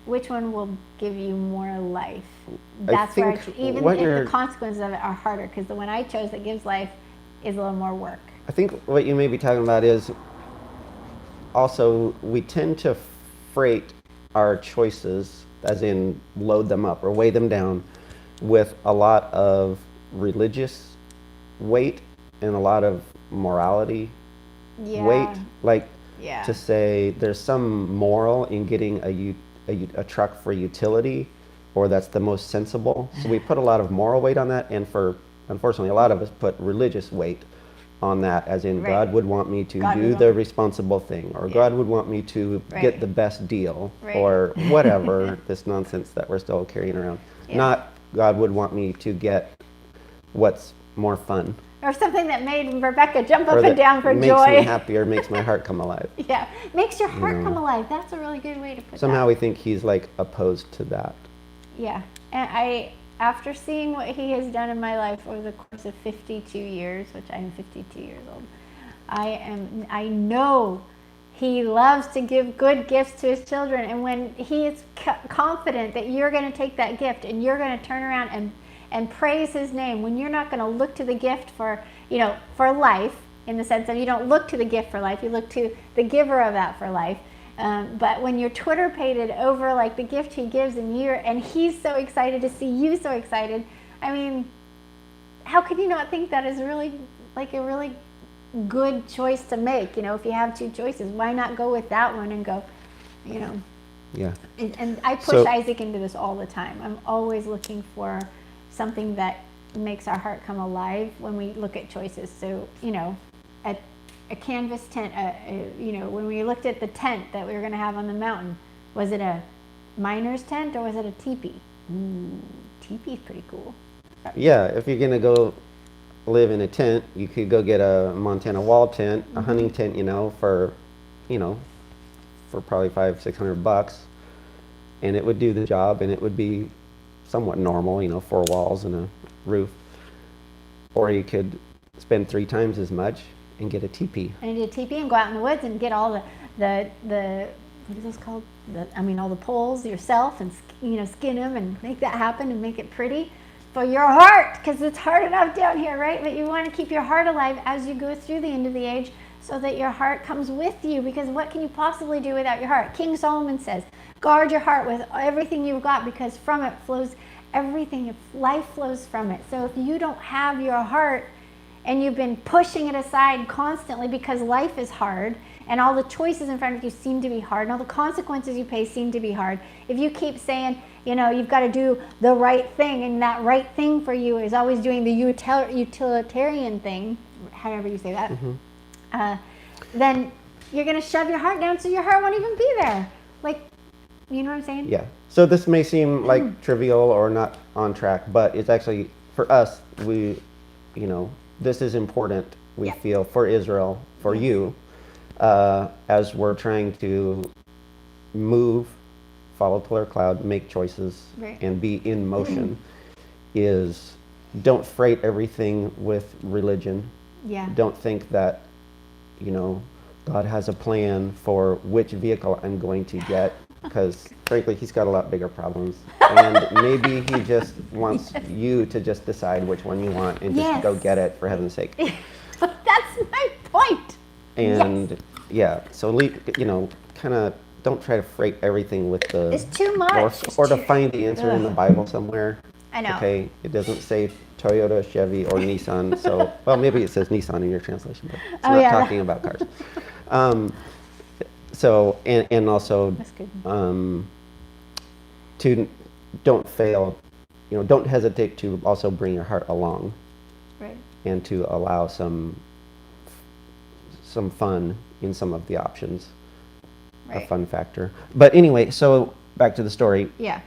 which one will give you more life? That's where even if the consequences of it are harder, because the one I chose that gives life is a little more work. I think what you may be talking about is also we tend to freight our choices, as in load them up or weigh them down, with a lot of religious weight and a lot of morality weight. Like to say there's some moral in getting a truck for utility, or that's the most sensible. So we put a lot of moral weight on that, and unfortunately a lot of us put religious weight on that, as in God would want me to do the responsible thing, or God would want me to get the best deal, or whatever, this nonsense that we're still carrying around. Not God would want me to get what's more fun. Or something that made Rebekah jump up and down for joy. Makes me happier, makes my heart come alive. Yeah, makes your heart come alive. That's a really good way to put it. Somehow we think he's like opposed to that. Yeah, and after seeing what he has done in my life over the course of 52 years, which I am 52 years old, I know he loves to give good gifts to his children. And when he is confident that you're going to take that gift and you're going to turn around and praise his name, when you're not going to look to the gift for life, in the sense of you don't look to the gift for life, you look to the giver of that for life. But when you're Twitter-pated over like the gift he gives and he's so excited to see you so excited, I mean, how could you not think that is really like a really good choice to make? If you have two choices, why not go with that one and go, Yeah. And I push Isaac into this all the time. I'm always looking for something that makes our heart come alive when we look at choices. So, a canvas tent, when we looked at the tent that we were going to have on the mountain, was it a miner's tent or was it a teepee? Ooh, teepee's pretty cool. Yeah, if you're going to go live in a tent, you could go get a Montana wall tent, a hunting tent, for probably $500-600, and it would do the job, and it would be somewhat normal, 4 walls and a roof. Or you could spend 3 times as much and get a teepee. And get a teepee and go out in the woods and get all the what is this called? All the poles yourself, and skin them and make that happen and make it pretty for your heart, because it's hard enough down here, right? But you want to keep your heart alive as you go through the end of the age, so that your heart comes with you, because what can you possibly do without your heart? King Solomon says, guard your heart with everything you've got, because from it flows everything. Life flows from it. So if you don't have your heart, and you've been pushing it aside constantly because life is hard, and all the choices in front of you seem to be hard, and all the consequences you pay seem to be hard. If you keep saying, you've got to do the right thing, and that right thing for you is always doing the utilitarian thing, however you say that, then you're going to shove your heart down so your heart won't even be there. Like, you know what I'm saying? Yeah. So this may seem like trivial or not on track, but it's actually, for us, this is important, we feel, for Israel, for you, as we're trying to move, follow pillar cloud, make choices, and be in motion, is don't freight everything with religion. Yeah. Don't think that, God has a plan for which vehicle I'm going to get, because frankly, he's got a lot bigger problems. And maybe he just wants you to just decide which one you want and just go get it, for heaven's sake. That's my point. And so kind of don't try to freight everything with the. It's too much. Or to find the answer in the Bible somewhere. I know. Okay, it doesn't say Toyota, Chevy, or Nissan. So, well, maybe it says Nissan in your translation, but it's not talking about cars. So, and also, That's good. To don't fail, don't hesitate to also bring your heart along. Right. And to allow some fun in some of the options. Right. A fun factor. But anyway, so back to the story. Yeah.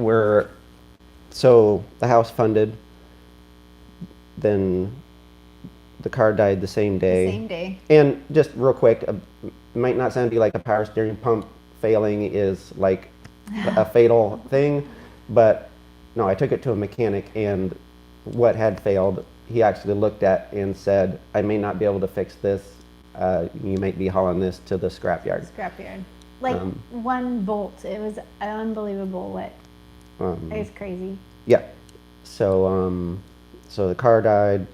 So the house funded, then the car died the same day. The same day. And just real quick, it might not sound to you like a power steering pump failing is like a fatal thing, but no, I took it to a mechanic, and what had failed, he actually looked at and said, I may not be able to fix this. You might be hauling this to the scrapyard. Like one bolt. It was unbelievable what. It was crazy. Yeah. So so the car died.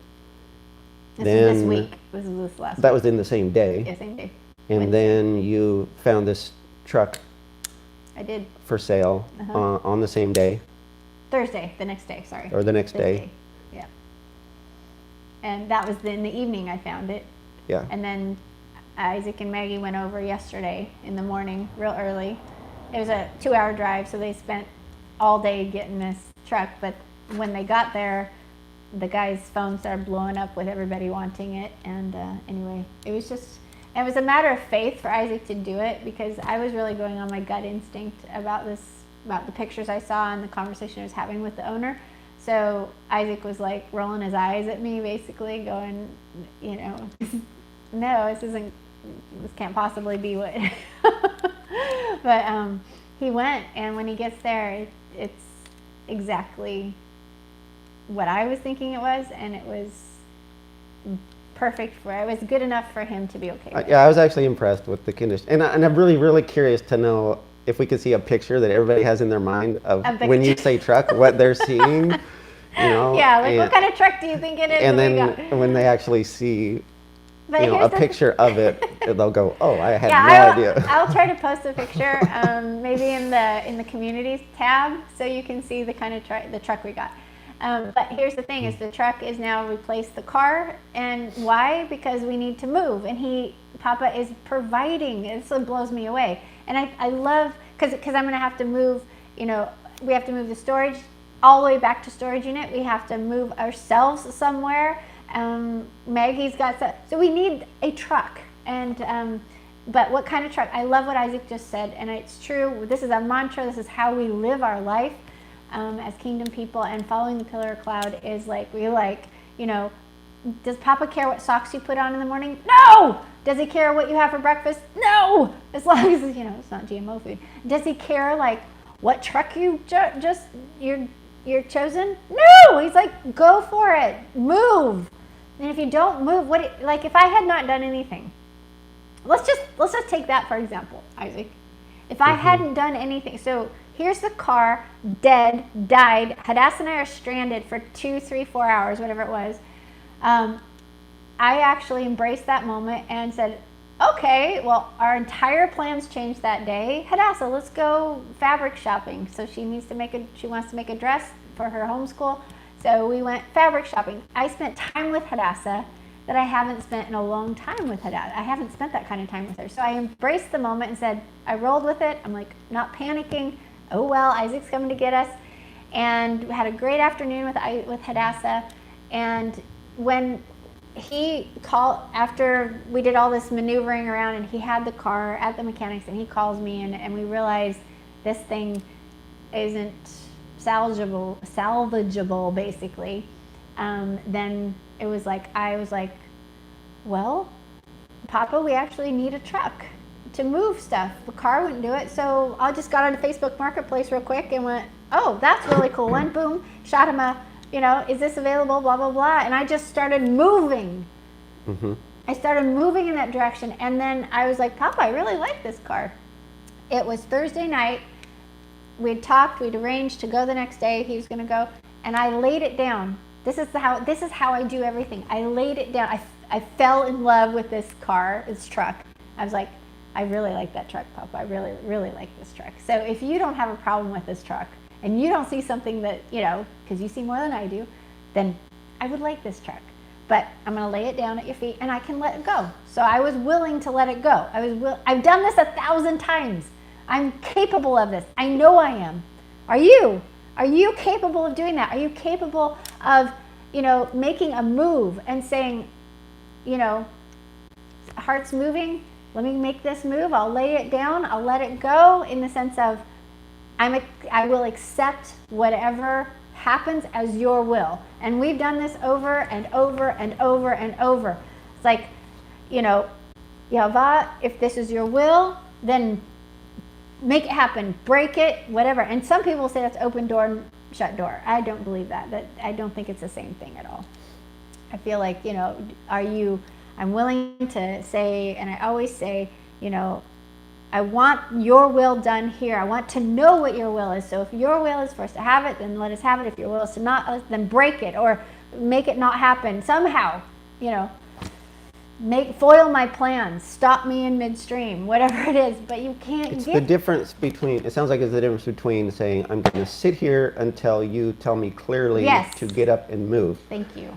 This is this week. This is this last That week. was in the same day. Yeah, same day. And Wednesday. then you found this truck I did. for sale on the same day. Thursday, the next day, sorry. Or the next day. Thursday. Yeah. And that was in the evening I found it. Yeah. And then Isaac and Maggie went over yesterday in the morning, real early. It was a 2-hour drive, so they spent all day getting this truck. But when they got there, the guy's phone started blowing up with everybody wanting it. And anyway, it was a matter of faith for Isaac to do it, because I was really going on my gut instinct about the pictures I saw and the conversation I was having with the owner. So Isaac was like rolling his eyes at me, basically going, no, this can't possibly be what. But he went, and when he gets there, it's exactly what I was thinking it was, and it was perfect it was good enough for him to be okay with. Yeah, I was actually impressed with the condition, and I'm really, really curious to know if we could see a picture that everybody has in their mind of when you say truck, what they're seeing. Yeah, like what kind of truck do you think it is? And then when they actually see, a picture of it, they'll go, "Oh, I had no idea." I'll try to post a picture, maybe in the communities tab, so you can see the kind of the truck we got. But here's the thing: is the truck is now replaced the car, and why? Because we need to move, and Papa is providing. It so blows me away, and I love because I'm gonna have to move. We have to move the storage all the way back to storage unit. We have to move ourselves somewhere. Maggie's got so we need a truck, and but what kind of truck? I love what Isaac just said, and it's true. This is our mantra. This is how we live our life as kingdom people, and following the pillar of cloud is does Papa care what socks you put on in the morning? No. Does he care what you have for breakfast? No. As long as it's not GMO food. Does he care what truck you you're chosen? No. He's like, go for it, move. And if you don't move, if I had not done anything, let's just take that for example, Isaac. If I hadn't done anything, so here's the car, died. Hadassah and I are stranded for 2, 3, 4 hours, whatever it was. I actually embraced that moment and said, okay, well, our entire plans changed that day. Hadassah, let's go fabric shopping. So she wants to make a dress for her homeschool. So we went fabric shopping. I spent time with Hadassah that I haven't spent in a long time with Hadassah. I haven't spent that kind of time with her. So I embraced the moment and said, I rolled with it. I'm not panicking. Oh well, Isaac's coming to get us. And we had a great afternoon with Hadassah. And when he called, after we did all this maneuvering around, and he had the car at the mechanics, and he calls me, and we realized this thing isn't salvageable basically. Then it was I was like, well, Papa, we actually need a truck to move stuff. The car wouldn't do it, so I just got on Facebook Marketplace real quick and went, oh, that's really cool. Went boom, shot him is this available, blah, blah, blah. And I just started moving. Mm-hmm. I started moving in that direction. And then I was like, Papa, I really like this car. It was Thursday night. We'd talked, we'd arranged to go the next day. He was going to go. And I laid it down. This is how I do everything. I laid it down. I fell in love with this car, this truck. I was like, I really like that truck, Papa. I really, really like this truck. So if you don't have a problem with this truck and you don't see something that, because you see more than I do, then I would like this truck. But I'm going to lay it down at your feet and I can let it go. So I was willing to let it go. I've done this 1,000 times. I'm capable of this. I know I am. Are you? Are you capable of doing that? Are you capable of, making a move and saying, heart's moving, let me make this move, I'll lay it down, I'll let it go, in the sense of I will accept whatever happens as your will. And we've done this over and over and over and over. It's like, Yehovah, if this is your will, then make it happen, break it, whatever. And some people say that's open door, shut door. I don't believe that. I don't think it's the same thing at all. I feel like, I'm willing to say, and I always say, I want your will done here. I want to know what your will is. So if your will is for us to have it, then let us have it. If your will is to not, then break it or make it not happen somehow. Foil my plans, stop me in midstream, whatever it is. But you can't. It's the difference between. It sounds like it's the difference between saying I'm going to sit here until you tell me clearly to get up and move. Thank you.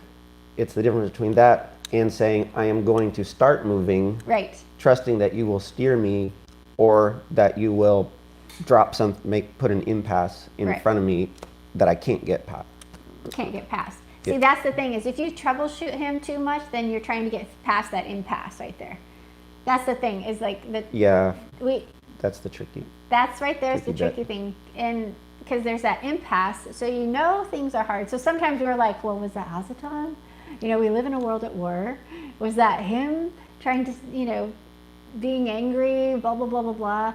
It's the difference between that and saying I am going to start moving. Right. Trusting that you will steer me, or that you will put an impasse in front of me that I can't get past. Can't get past. See, that's the thing, is if you troubleshoot him too much, then you're trying to get past that impasse right there. That's the thing, is like the... Yeah, that's the tricky... That's right there is the tricky thing. And because there's that impasse, so things are hard. So sometimes we're like, well, was that Hasatan? We live in a world at war. Was that him trying to, being angry, blah, blah, blah, blah, blah,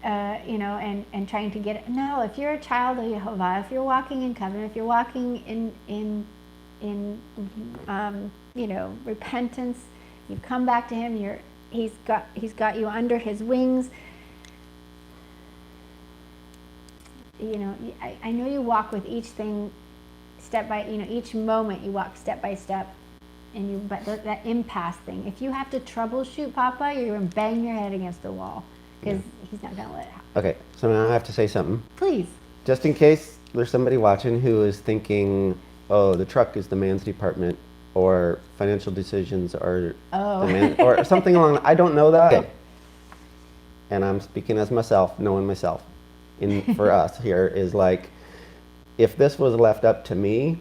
and trying to get it. No, if you're a child of Yehovah, if you're walking in covenant, if you're walking in repentance, you've come back to him, he's got you under his wings. I know you walk with each thing step by, each moment you walk step by step. But that impasse thing, if you have to troubleshoot Papa, you're going to bang your head against the wall, because he's not going to let it happen. Okay, so now I have to say something. Please. Just in case there's somebody watching who is thinking, oh, the truck is the man's department, or financial decisions are the man, or something along, I don't know that. Okay. And I'm speaking as myself, knowing myself. For us here is like, if this was left up to me,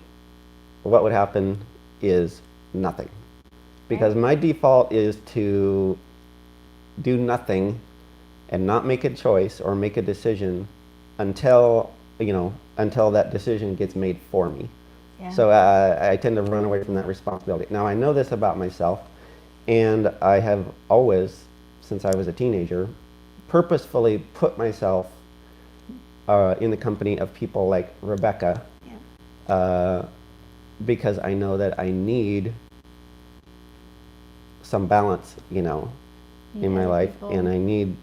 what would happen is nothing, because my default is to do nothing and not make a choice or make a decision until that decision gets made for me. So I tend to run away from that responsibility. Now I know this about myself, and I have always, since I was a teenager, purposefully put myself in the company of people like Rebekah, because I know that I need some balance, in my life, and I need,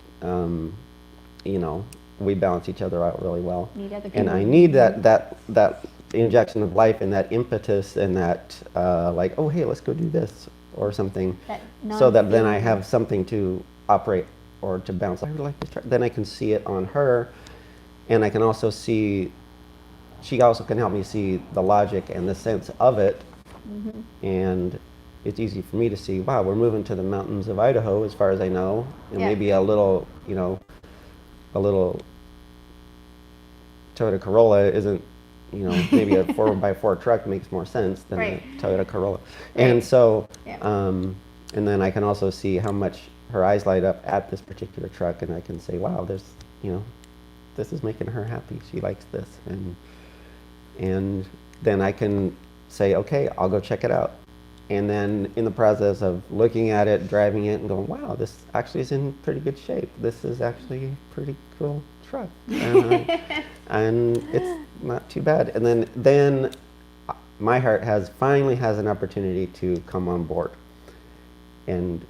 we balance each other out really well, and I need that injection of life and that impetus and that like, oh hey, let's go do this or something, so that then I have something to operate or to bounce. I would like to try. Then I can see it on her, and I can also see. She also can help me see the logic and the sense of it, and it's easy for me to see, wow, we're moving to the mountains of Idaho, as far as I know, and maybe a little Toyota Corolla isn't, maybe a 4x4 truck makes more sense than a Toyota Corolla. And so, and then I can also see how much her eyes light up at this particular truck, and I can say, wow, this is making her happy. She likes this, and then I can say, okay, I'll go check it out. And then in the process of looking at it, driving it, and going, wow, this actually is in pretty good shape. This is actually a pretty cool truck. And it's not too bad. And then my heart finally has an opportunity to come on board. And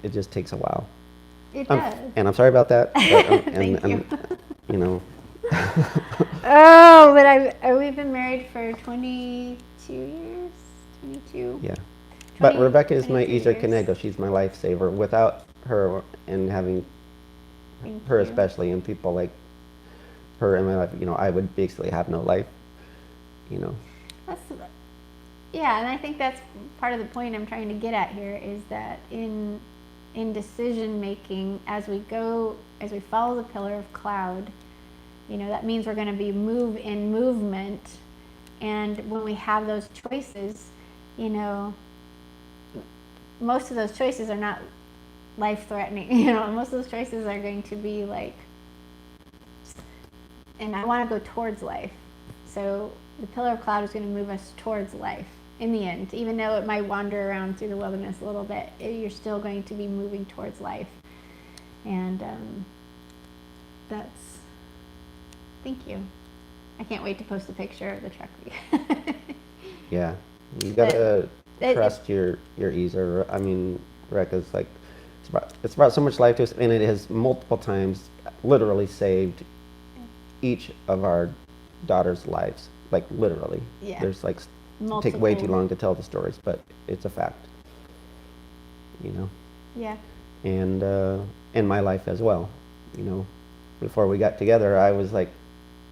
it just takes a while. It does. And I'm sorry about that. Thank you. But we've been married for 22 years. 22. Yeah. But Rebekah is my 22 Easter years. Conego. She's my lifesaver. Without her and having Thank her you. especially, and people like her in my life, I would basically have no life, That's, yeah, and I think that's part of the point I'm trying to get at here is that in decision making, as we follow the pillar of cloud, that means we're going to be in movement, and when we have those choices, most of those choices are not life-threatening. Most of those choices are going to be like, and I want to go towards life. So the pillar of cloud is going to move us towards life in the end. Even though it might wander around through the wilderness a little bit, you're still going to be moving towards life. And thank you. I can't wait to post a picture of the truck. Yeah, you gotta trust your Ezer. I mean, Rebekah's like, it's brought so much life to us, and it has multiple times literally saved each of our daughters' lives. Like literally. Yeah. There's like Multiple. take way too long to tell the stories, but it's a fact. Yeah. And in my life as well. Before we got together, I was like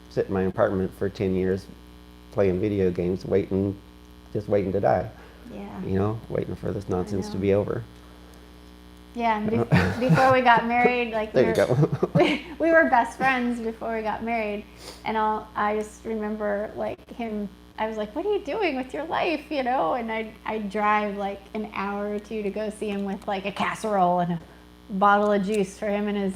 sitting in my apartment for 10 years playing video games, just waiting to die. Yeah. Waiting for this nonsense to be over. Yeah, before we got married, like There you go. we were best friends before we got married, and I just remember like him. I was like, "What are you doing with your life?" And I'd drive like an hour or two to go see him with like a casserole and a bottle of juice for him in his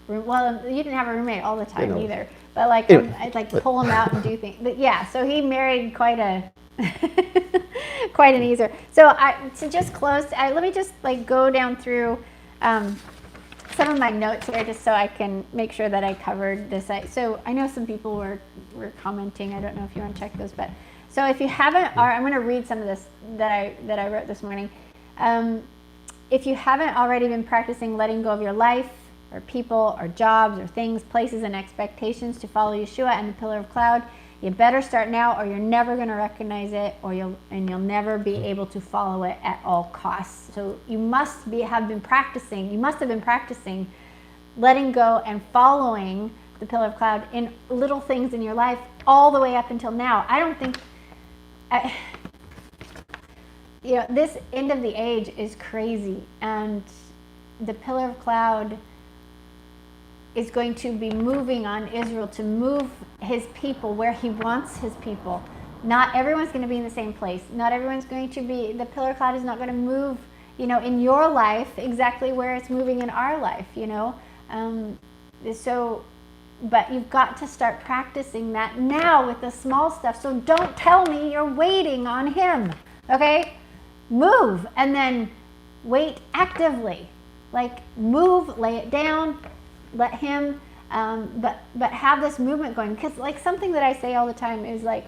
room. Well, you didn't have a roommate all the time either, but like I'd like pull him out and do things. But yeah, so he married quite an Ezer. So to just close, let me just like go down through some of my notes here, just so I can make sure that I covered this. So I know some people were commenting. I don't know if you want to check those, but so if you haven't, I'm going to read some of this that I wrote this morning. If you haven't already been practicing letting go of your life, or people, or jobs, or things, places, and expectations to follow Yeshua and the pillar of cloud, you better start now, or you're never going to recognize it, or you'll never be able to follow it at all costs. So you must have been practicing letting go and following the pillar of cloud in little things in your life all the way up until now. I don't think, this end of the age is crazy, and the pillar of cloud is going to be moving on Israel to move his people where he wants his people. Not everyone's going to be in the same place. Not everyone's going to be, the pillar of cloud is not going to move, in your life exactly where it's moving in our life, but you've got to start practicing that now with the small stuff. So don't tell me you're waiting on him, okay? Move, and then wait actively. Like move, lay it down, let him, but have this movement going. Because like something that I say all the time is like,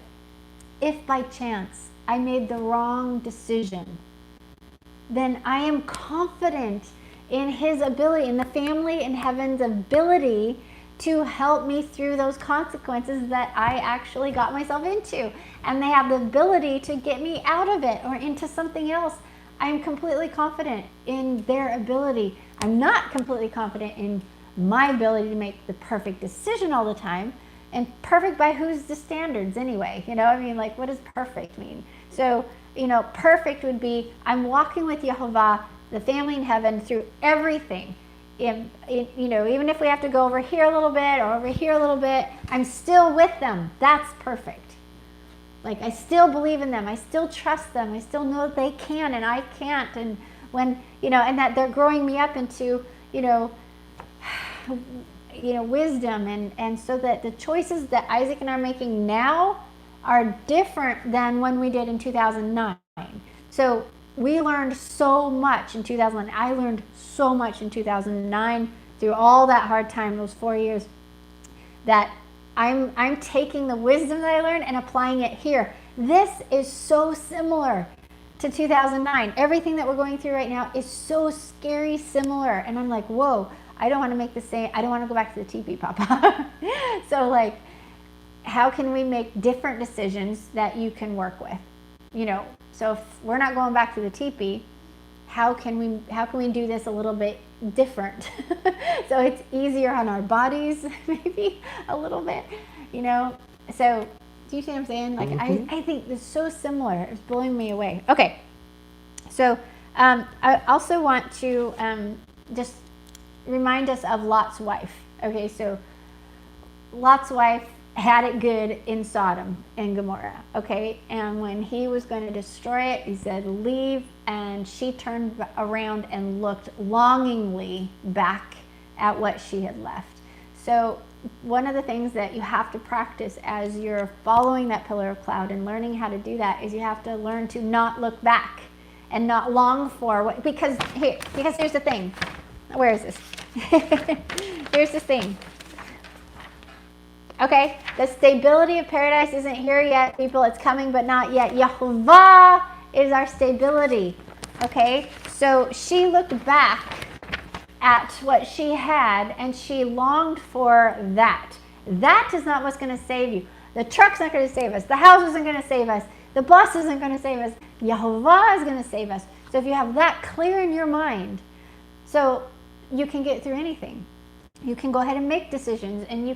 if by chance I made the wrong decision, then I am confident in his ability, in the family in heaven's ability to help me through those consequences that I actually got myself into. And they have the ability to get me out of it or into something else. I'm completely confident in their ability. I'm not completely confident in my ability to make the perfect decision all the time. And perfect by whose the standards anyway? Like what does perfect mean? So, perfect would be I'm walking with Yehovah, the family in heaven, through everything. Even if we have to go over here a little bit or over here a little bit, I'm still with them. That's perfect. Like I still believe in them. I still trust them. I still know that they can and I can't. And when, and that they're growing me up into, wisdom. And so that the choices that Isaac and I are making now are different than when we did in 2009. So we learned so much in 2000. I learned so much in 2009 through all that hard time, those 4 years, that I'm taking the wisdom that I learned and applying it here. This is so similar to 2009. Everything that we're going through right now is so scary similar. And I'm like, whoa, I don't want to make the same. I don't want to go back to the teepee, Papa. So like, how can we make different decisions that you can work with? so if we're not going back to the teepee, how can we do this a little bit different? So it's easier on our bodies, maybe a little bit, So do you see what I'm saying? Like, I think it's so similar. It's blowing me away. Okay. So I also want to just remind us of Lot's wife. Okay, so Lot's wife had it good in Sodom and Gomorrah, okay? And when he was going to destroy it, he said, leave. And she turned around and looked longingly back at what she had left. So one of the things that you have to practice as you're following that pillar of cloud and learning how to do that is you have to learn to not look back and not long for what, because here's the thing. Where is this? Here's the thing. Okay, the stability of paradise isn't here yet, people. It's coming, but not yet. Yehovah is our stability. Okay, so she looked back at what she had and she longed for that. That is not what's going to save you. The truck's not going to save us. The house isn't going to save us. The bus isn't going to save us. Yehovah is going to save us. So if you have that clear in your mind, so you can get through anything. You can go ahead and make decisions, and you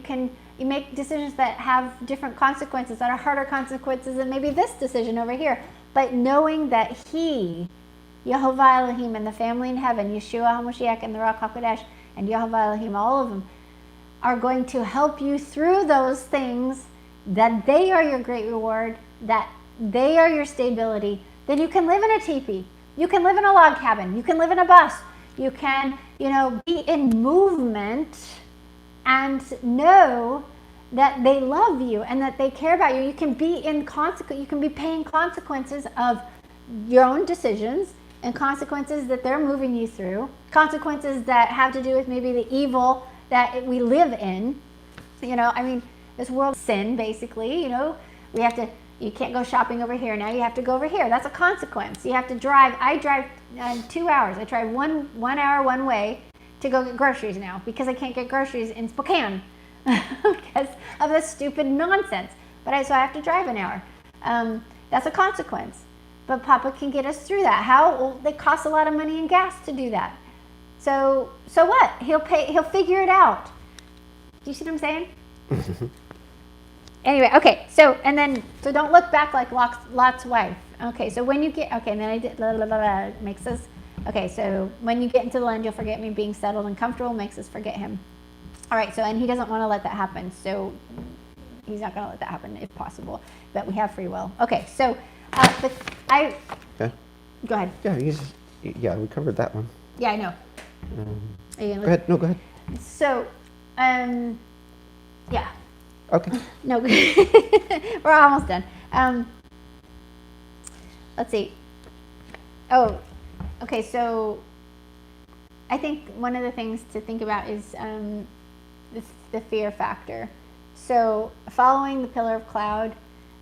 make decisions that have different consequences, that are harder consequences than maybe this decision over here. But knowing that He, Yehovah Elohim, and the family in heaven, Yeshua HaMashiach and the Ruach HaKodesh, and Yehovah Elohim, all of them, are going to help you through those things, that they are your great reward, that they are your stability, then you can live in a teepee. You can live in a log cabin. You can live in a bus. You can, be in movement and know that they love you and that they care about you. You can be you can be paying consequences of your own decisions and consequences that they're moving you through, consequences that have to do with maybe the evil that we live in. This world's sin, basically. You can't go shopping over here. Now you have to go over here. That's a consequence. You have to drive. I drive 2 hours. I drive one hour one way to go get groceries now because I can't get groceries in Spokane because of this stupid nonsense. So I have to drive an hour. That's a consequence. But Papa can get us through that. How? Well, it costs a lot of money in gas to do that. So what? He'll figure it out. Do you see what I'm saying? Anyway, okay, so don't look back like Lot's wife. Okay, so when you get, and then I did, makes us, okay, so when you get into the land, you'll forget me. Being settled and comfortable makes us forget Him. All right, so, and He doesn't want to let that happen, so He's not going to let that happen if possible, but we have free will. Okay, so, Okay. Go ahead. Yeah, we covered that one. Yeah, I know. Go ahead, no, go ahead. So, yeah. Okay. No, we're almost done. Let's see. Oh, okay. So I think one of the things to think about is the fear factor. So following the pillar of cloud,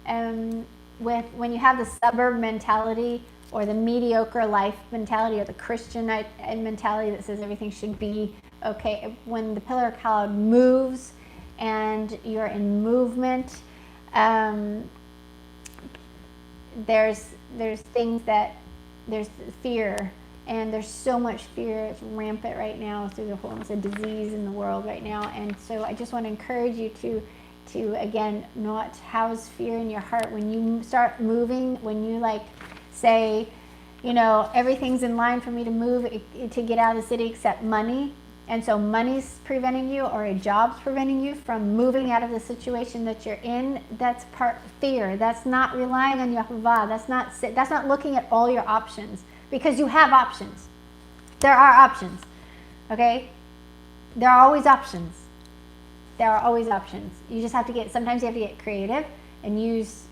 when you have the suburb mentality or the mediocre life mentality or the Christian mentality that says everything should be okay, when the pillar of cloud moves and you're in movement, there's things that there's fear, and there's so much fear. It's rampant right now through the whole disease in the world right now. And so I just want to encourage you to again not house fear in your heart. When you start moving, when you say, everything's in line for me to move to get out of the city except money. And so money's preventing you, or a job's preventing you from moving out of the situation that you're in. That's part fear. That's not relying on Yehovah. That's not looking at all your options, because you have options. There are options. Okay? There are always options. There are always options. You just have to sometimes you have to get creative and use,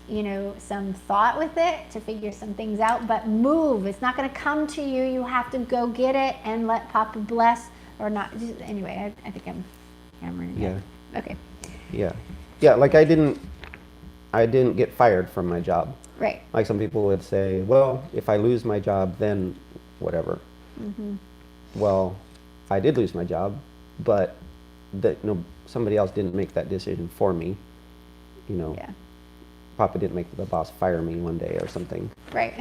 some thought with it to figure some things out, but move. It's not going to come to you. You have to go get it and let Papa bless. Or not. Anyway, I think I'm running. Yeah. Out. Okay. Yeah. Like I didn't get fired from my job. Right. Like some people would say, well, if I lose my job, then whatever. Mm-hmm. Well, I did lose my job, but somebody else didn't make that decision for me. Yeah. Papa didn't make the boss fire me one day or something. Right.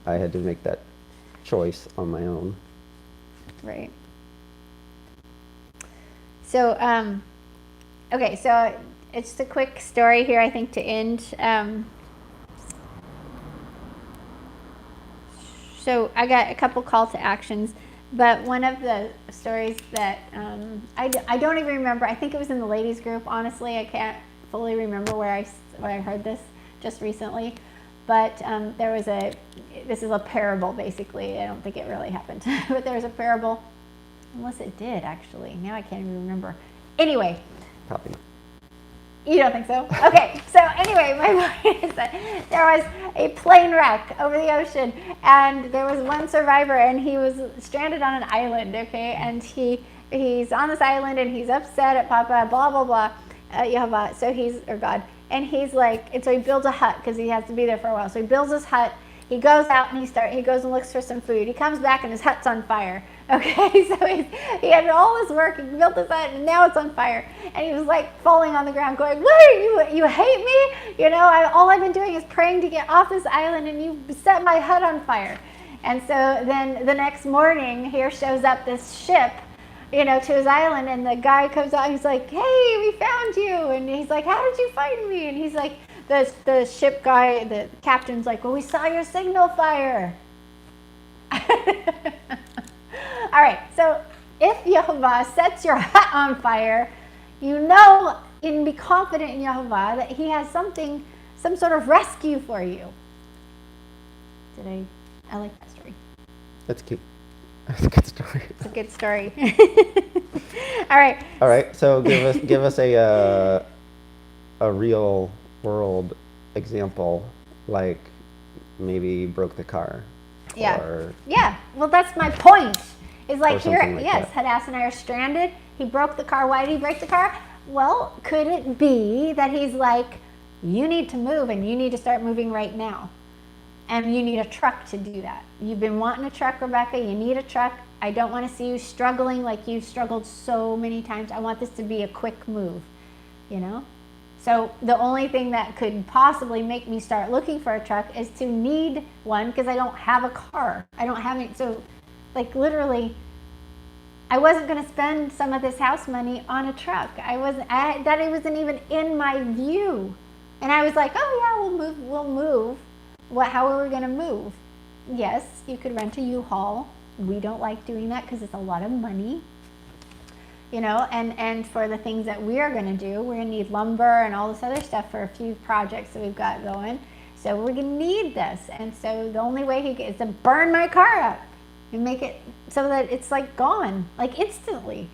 I had to make that choice on my own. Right. So, okay, so it's just a quick story here, I think, to end. So I got a couple call to actions, but one of the stories that I don't even remember. I think it was in the ladies group. Honestly, I can't fully remember where I heard this just recently. But this is a parable, basically. I don't think it really happened, but there was a parable. Unless it did, actually. Now I can't even remember. Anyway. Copy. You don't think so? Okay. So anyway, my point is that there was a plane wreck over the ocean, and there was one survivor, and he was stranded on an island, okay? And he's on this island, and he's upset at Papa, blah, blah, blah, Yehovah, or God. And he's like, and so he builds a hut because he has to be there for a while. So he builds this hut. He goes out and he goes and looks for some food. He comes back and his hut's on fire. Okay, so he had all this work. He built this hut and now it's on fire. And he was like falling on the ground, going, "What? You hate me? You know, all I've been doing is praying to get off this island, and you set my hut on fire." And so then the next morning, here shows up this ship, to his island, and the guy comes out and he's like, "Hey, we found you." And he's like, "How did you find me?" And he's like, the ship guy, the captain's like, "Well, we saw your signal fire." All right, so if Yehovah sets your hut on fire, and be confident in Yehovah that he has some sort of rescue for you. I like that story. That's cute. That's a good story. It's a good story. All right. All right. So give us a real world example, like maybe broke the car. Yeah. Yeah. Well, that's my point. Is like here. Like Hadass and I are stranded. He broke the car. Why did he break the car? Well, could it be that he's like, you need to move and you need to start moving right now? And you need a truck to do that. You've been wanting a truck, Rebekah. You need a truck. I don't want to see you struggling like you've struggled so many times. I want this to be a quick move, So the only thing that could possibly make me start looking for a truck is to need one because I don't have a car. I don't have any. So, literally, I wasn't going to spend some of this house money on a truck. It wasn't even in my view. And I was like, oh yeah, we'll move. How are we going to move? Yes, you could rent a U-Haul. We don't like doing that because it's a lot of money. And for the things that we are going to do, we're going to need lumber and all this other stuff for a few projects that we've got going. So we're going to need this. And so the only way is to burn my car up and make it so that it's gone, instantly.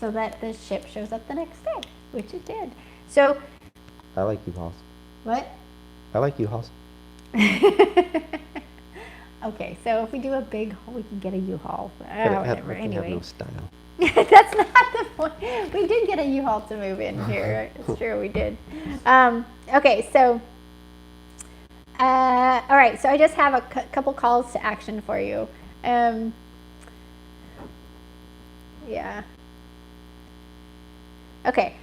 So that the ship shows up the next day, which it did. So. I like U-Hauls. What? I like U-Hauls. Okay, so if we do a big, we can get a U-Haul. Whatever. Anyway. Have no style. That's not the point. We did get a U-Haul to move in here. It's true, we did. Okay, so, all right, so I just have a couple calls to action for you. Yeah. Okay.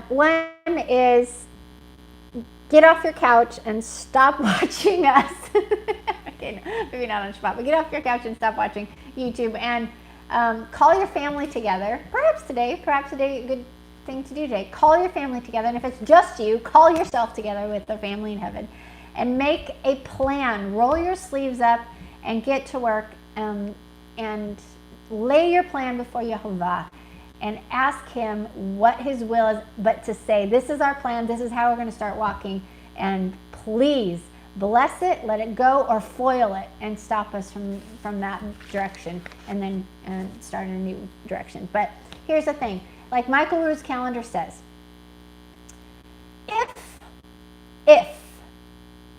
One is get off your couch and stop watching us. Okay, no, maybe not on Shabbat, but get off your couch and stop watching YouTube and call your family together. Perhaps today, a good thing to do today. Call your family together, and if it's just you, call yourself together with the family in heaven and make a plan. Roll your sleeves up and get to work and lay your plan before Yehovah and ask him what his will is, but to say, this is our plan, this is how we're going to start walking, and please bless it, let it go, or foil it and stop us from that direction and then start in a new direction. But here's the thing, like Michael Rood's calendar says, if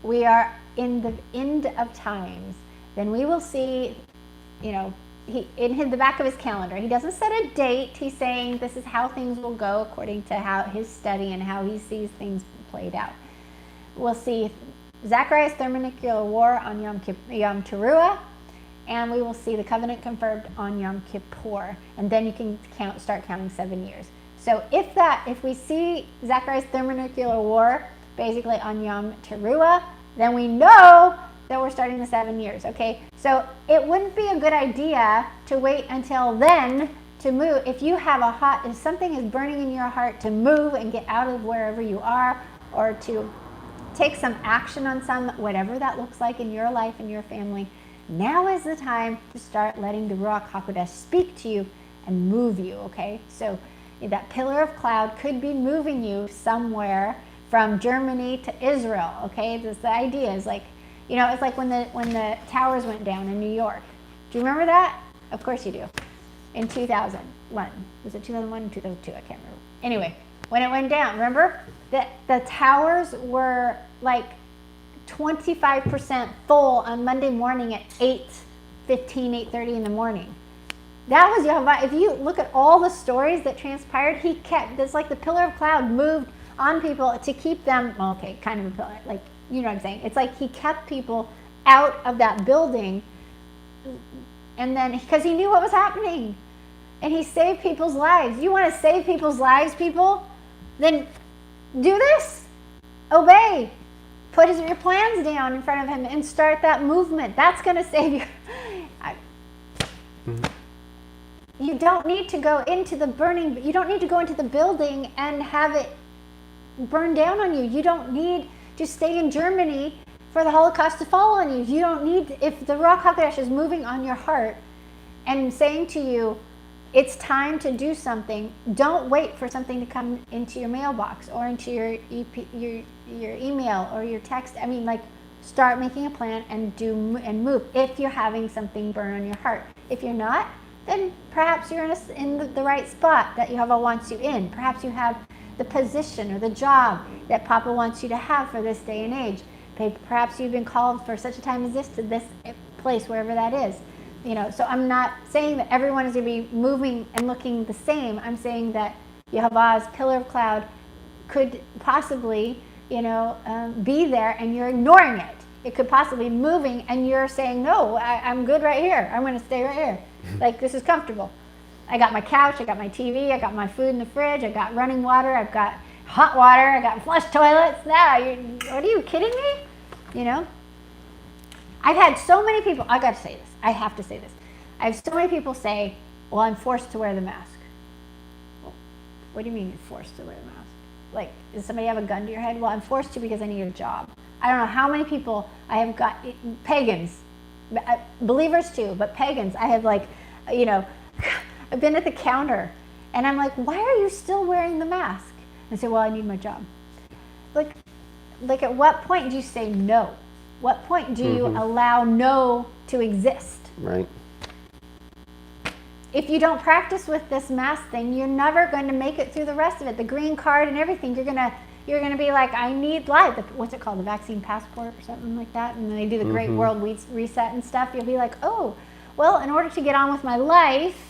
we are in the end of times, then we will see, in the back of his calendar, he doesn't set a date. He's saying this is how things will go according to how his study and how he sees things played out. We'll see Zacharias' thermonuclear war on Yom Teruah, and we will see the covenant confirmed on Yom Kippur. And then you can start counting 7 years. So if we see Zechariah's thermonuclear war basically on Yom Teruah, then we know that we're starting the 7 years, okay? So it wouldn't be a good idea to wait until then to move. If something is burning in your heart to move and get out of wherever you are, or to take some action on whatever that looks like in your life and your family, now is the time to start letting the Ruach HaKodesh speak to you and move you, okay? So that pillar of cloud could be moving you somewhere from Germany to Israel, okay? The idea is like, it's like when the towers went down in New York. Do you remember that? Of course you do. In 2001. Was it 2001 or 2002? I can't remember. Anyway, when it went down, remember? The towers were like 25% full on Monday morning at 8:30 in the morning. That was Yehovah. If you look at all the stories that transpired, it's like the pillar of cloud moved on people to keep them, okay, kind of a pillar, like, you know what I'm saying? It's like he kept people out of that building, and then, because he knew what was happening, and he saved people's lives. You want to save people's lives, people? Then do this. Obey. Put your plans down in front of him and start that movement. That's going to save you. You don't need to go into the building and have it burn down on you. You don't need to stay in Germany for the Holocaust to fall on you. You don't need, if the Ruach HaKodesh is moving on your heart and saying to you, it's time to do something, don't wait for something to come into your mailbox or into your email or your text. I mean, like, start making a plan and move if you're having something burn on your heart. If you're not, then perhaps you're in the right spot that Yehovah wants you in. Perhaps you have the position or the job that Papa wants you to have for this day and age. Perhaps you've been called for such a time as this to this place, wherever that is. So I'm not saying that everyone is going to be moving and looking the same. I'm saying that Yehovah's pillar of cloud could possibly, be there and you're ignoring it. It could possibly be moving and you're saying, no, I'm good right here. I'm going to stay right here. Like, this is comfortable. I got my couch, I got my TV, I got my food in the fridge, I got running water, I've got hot water, I got flush toilets. What are you kidding me? I've had so many people, I got to say this, I have to say this. I have so many people say, well, I'm forced to wear the mask. Well, what do you mean you're forced to wear the mask? Like, does somebody have a gun to your head? Well, I'm forced to because I need a job. I don't know how many people I have got, pagans, believers too, but pagans, I have I've been at the counter and I'm like, why are you still wearing the mask? And I say, well, I need my job. Like at what point do you say no? What point do you allow no to exist? Right. If you don't practice with this mask thing, you're never going to make it through the rest of it. The green card and everything, you're gonna be like, I need what's it called, the vaccine passport or something like that, and then they do the Great World Reset and stuff. You'll be like, oh, well, in order to get on with my life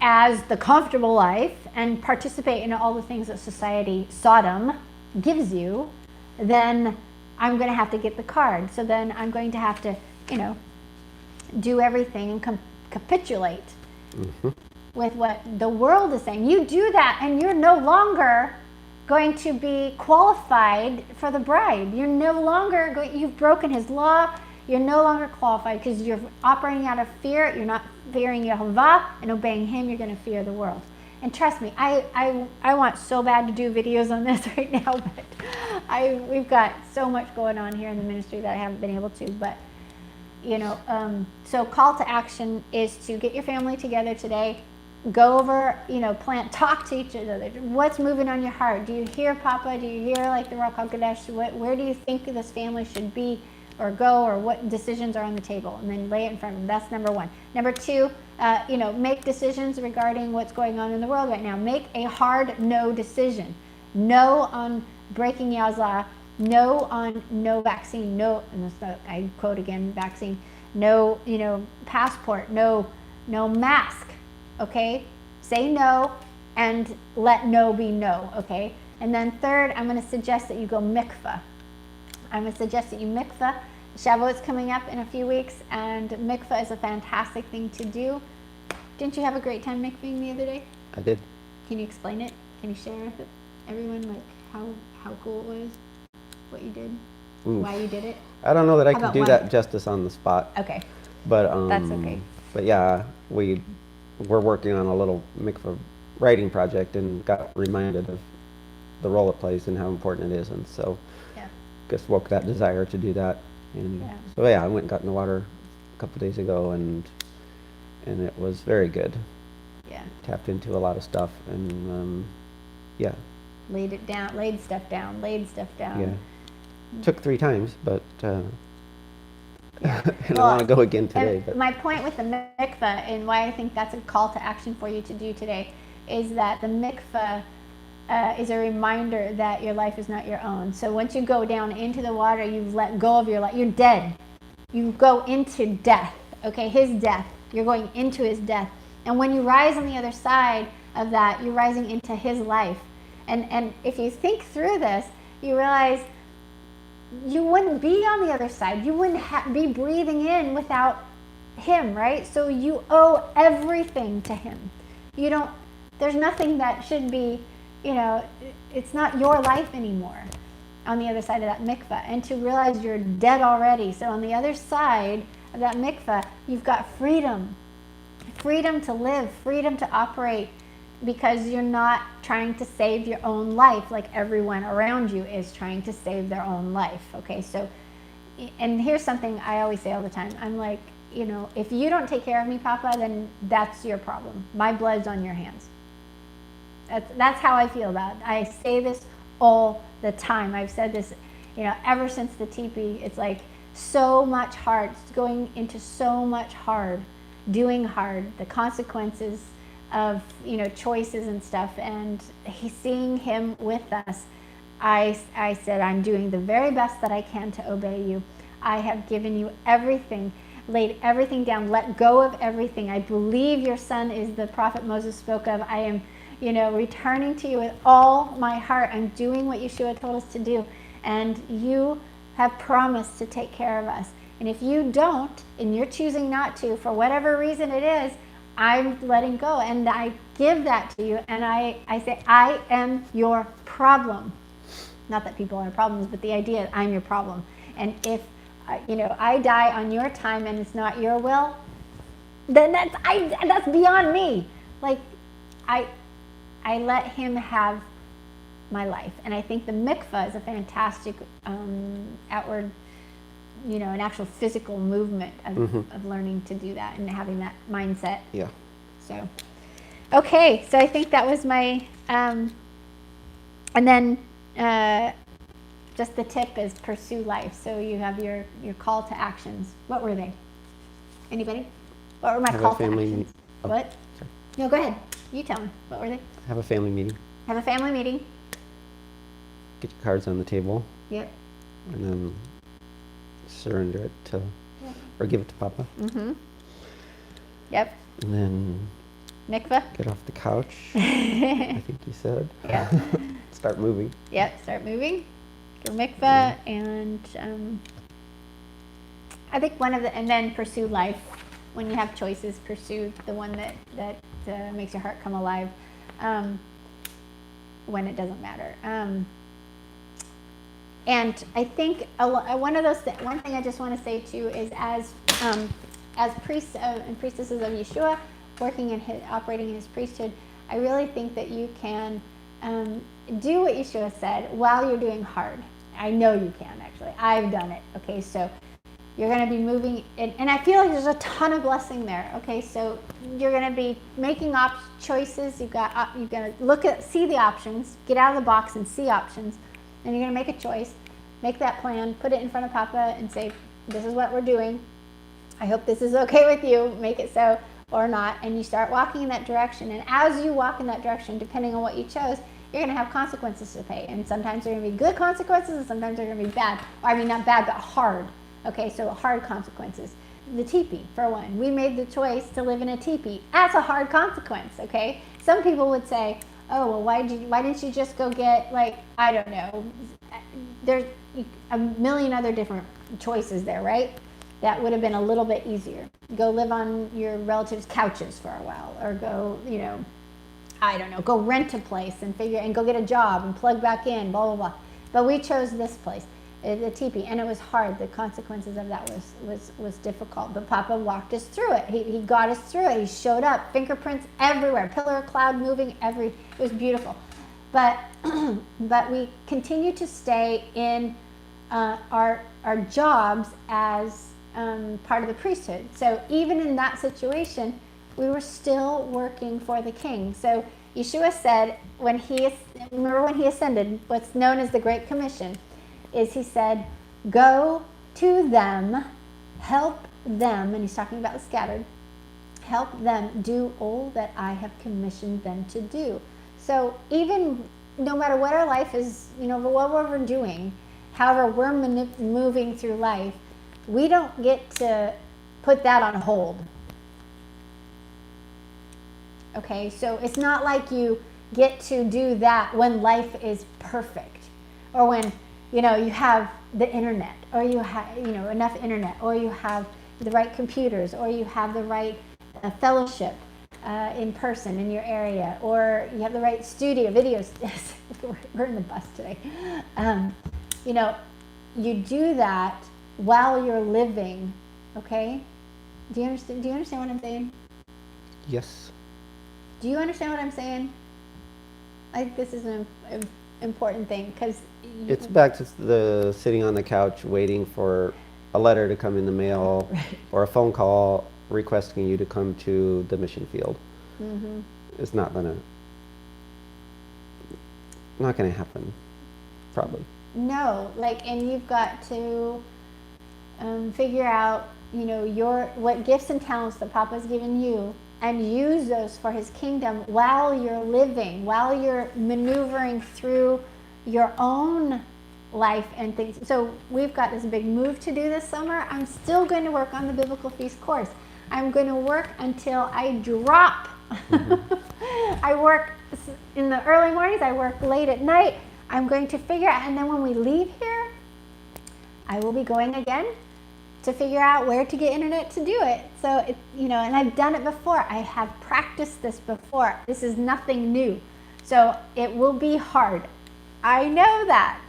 as the comfortable life and participate in all the things that society, Sodom, gives you, then I'm going to have to get the card. So then I'm going to have to, do everything and capitulate with what the world is saying. You do that and you're no longer going to be qualified for the bride. You're no longer, you've broken his law. You're no longer qualified because you're operating out of fear. You're not fearing Yehovah and obeying him. You're going to fear the world. And trust me, I want so bad to do videos on this right now, but we've got so much going on here in the ministry that I haven't been able to. But, so call to action is to get your family together today. Go over, talk to each other. What's moving on your heart? Do you hear Papa? Do you hear like the Ruach HaKodesh? Where do you think this family should be or go, or what decisions are on the table? And then lay it in front of them. That's number one. Number two, make decisions regarding what's going on in the world right now. Make a hard no decision. No on breaking Yah's law. No on no vaccine. No, and I quote again, vaccine. No, passport. No mask. Okay? Say no and let no be no. Okay? And then third, I'm going to suggest that you go mikvah. I'm going to suggest that you mikvah. Shavuot's coming up in a few weeks, and mikvah is a fantastic thing to do. Didn't you have a great time mikvahing the other day? I did. Can you explain it? Can you share with everyone like how cool it was, what you did, why you did it? I don't know that I How could about do why? that justice on the spot. Okay, But that's okay. But yeah, we're working on a little mikvah writing project and got reminded of the role it plays and how important it is, and so Yeah. just woke that desire to do that. And Yeah. so yeah, I went and got in the water a couple days ago, and it was very good. Yeah. Tapped into a lot of stuff, and yeah. Laid stuff down. Yeah. Took 3 times, but and Well, I want to go again today. And But my point with the mikveh and why I think that's a call to action for you to do today is that the mikveh is a reminder that your life is not your own. So once you go down into the water, you've let go of your life. You're dead. You go into death, okay? His death. You're going into his death. And when you rise on the other side of that, you're rising into his life. And if you think through this, you realize you wouldn't be on the other side. You wouldn't be breathing in without him, right? So you owe everything to him. You don't, there's nothing that should be, it's not your life anymore on the other side of that mikveh. And to realize you're dead already. So on the other side of that mikveh, you've got freedom. Freedom to live, freedom to operate, because you're not trying to save your own life like everyone around you is trying to save their own life. Okay, so, and here's something I always say all the time. I'm like, if you don't take care of me, Papa, then that's your problem. My blood's on your hands. That's how I feel about it. I say this all the time. I've said this, ever since the teepee. It's like so much hard. It's going into so much hard, doing hard, the consequences of choices and stuff, and seeing him with us. I said, I'm doing the very best that I can to obey you. I have given you everything, laid everything down, let go of everything. I believe your son is the prophet Moses spoke of. I am returning to you with all my heart. I'm doing what Yeshua told us to do, and you have promised to take care of us. And if you don't, and you're choosing not to, for whatever reason it is, I'm letting go, and I give that to you, and I say, I am your problem. Not that people are problems, but the idea is I'm your problem. And if, I die on your time and it's not your will, then that's beyond me. Like, I let him have my life. And I think the mikvah is a fantastic outward, an actual physical movement of learning to do that and having that mindset. Yeah. So, okay. So I think that was my, and then just the tip is pursue life. So you have your call to actions. What were they? Anybody? What were my call to actions? What? Sorry. No, go ahead. You tell me. What were they? Have a family meeting. Have a family meeting. Get your cards on the table. Yep. And then surrender it to, or give it to Papa. Mm-hmm. Yep. And then Mikvah. get off the couch, I think you said. Yeah. Start moving. Yep. Start moving. Your mikvah, and I think and then pursue life. When you have choices, pursue the one that makes your heart come alive. When it doesn't matter. And I think one thing I just want to say too is as priests and priestesses of Yeshua, operating in his priesthood, I really think that you can do what Yeshua said while you're doing hard. I know you can, actually. I've done it. Okay, so you're going to be moving, and I feel like there's a ton of blessing there. Okay, so you're going to be making choices. You've got to see the options, get out of the box and see options. And you're going to make a choice, make that plan, put it in front of Papa and say, this is what we're doing. I hope this is okay with you. Make it so or not. And you start walking in that direction. And as you walk in that direction, depending on what you chose, you're going to have consequences to pay. And sometimes they're going to be good consequences and sometimes they're going to be bad. I mean, not bad, but hard. Okay, so hard consequences. The teepee, for one. We made the choice to live in a teepee. That's a hard consequence, okay? Some people would say, oh, well, why didn't you just go get, I don't know. There's a million other different choices there, right? That would have been a little bit easier. Go live on your relatives' couches for a while, or go, I don't know, go rent a place and go get a job and plug back in, blah, blah, blah. But we chose this place, the teepee, and it was hard. The consequences of that was difficult. But Papa walked us through it. He got us through it. He showed up, fingerprints everywhere, pillar of cloud moving it was beautiful. But but we continue to stay in our jobs as part of the priesthood. So even in that situation, we were still working for the king. So Yeshua said, when he ascended, what's known as the Great Commission, is he said, go to them, help them, and he's talking about the scattered, help them do all that I have commissioned them to do. So even no matter what our life is, what we're doing, however we're moving through life, we don't get to put that on hold. Okay, so it's not like you get to do that when life is perfect, or when you have the internet, or you have enough internet, or you have the right computers, or you have the right fellowship in person in your area, or you have the right studio videos. We're in the bus today. You do that while you're living. Okay, do you understand what I'm saying? Yes. Do you understand what I'm saying? I think this is an important thing, because it's back to the sitting on the couch waiting for a letter to come in the mail, right, or a phone call requesting you to come to the mission field. Mm-hmm. It's not gonna happen, probably. No, and you've got to figure out, what gifts and talents that Papa's given you, and use those for his kingdom while you're living, while you're maneuvering through your own life and things. So we've got this big move to do this summer. I'm still going to work on the Biblical Feast course. I'm going to work until I drop. Mm-hmm. I work in the early mornings. I work late at night. I'm going to figure out, and then when we leave here, I will be going again to figure out where to get internet to do it. So, and I've done it before. I have practiced this before. This is nothing new. So it will be hard. I know that.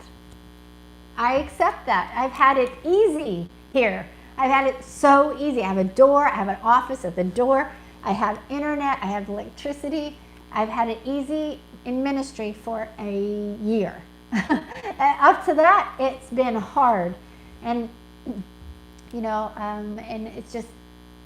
I accept that. I've had it easy here. I've had it so easy. I have a door. I have an office at the door. I have internet. I have electricity. I've had it easy in ministry for a year. Up to that, it's been hard. And and it's just,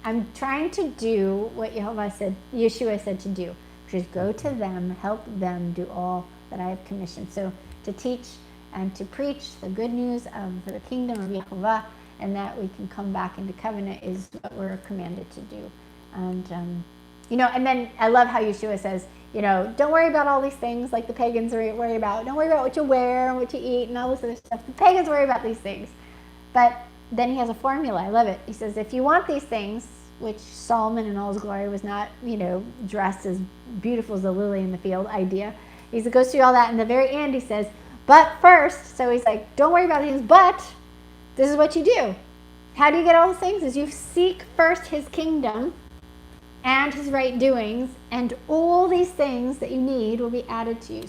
I'm trying to do what Yeshua said to do, which is go to them, help them do all that I have commissioned. So to teach and to preach the good news of the kingdom of Yehovah, and that we can come back into covenant, is what we're commanded to do. And, and then I love how Yeshua says, don't worry about all these things like the pagans worry about. Don't worry about what you wear and what you eat and all this other stuff. The pagans worry about these things. But then he has a formula. I love it. He says, if you want these things, which Solomon in all his glory was not, dressed as beautiful as the lily in the field idea. He goes through all that. In the very end, he says, but first, so he's like, don't worry about things, but this is what you do. How do you get all those things? Is you seek first his kingdom and his right doings, and all these things that you need will be added to you.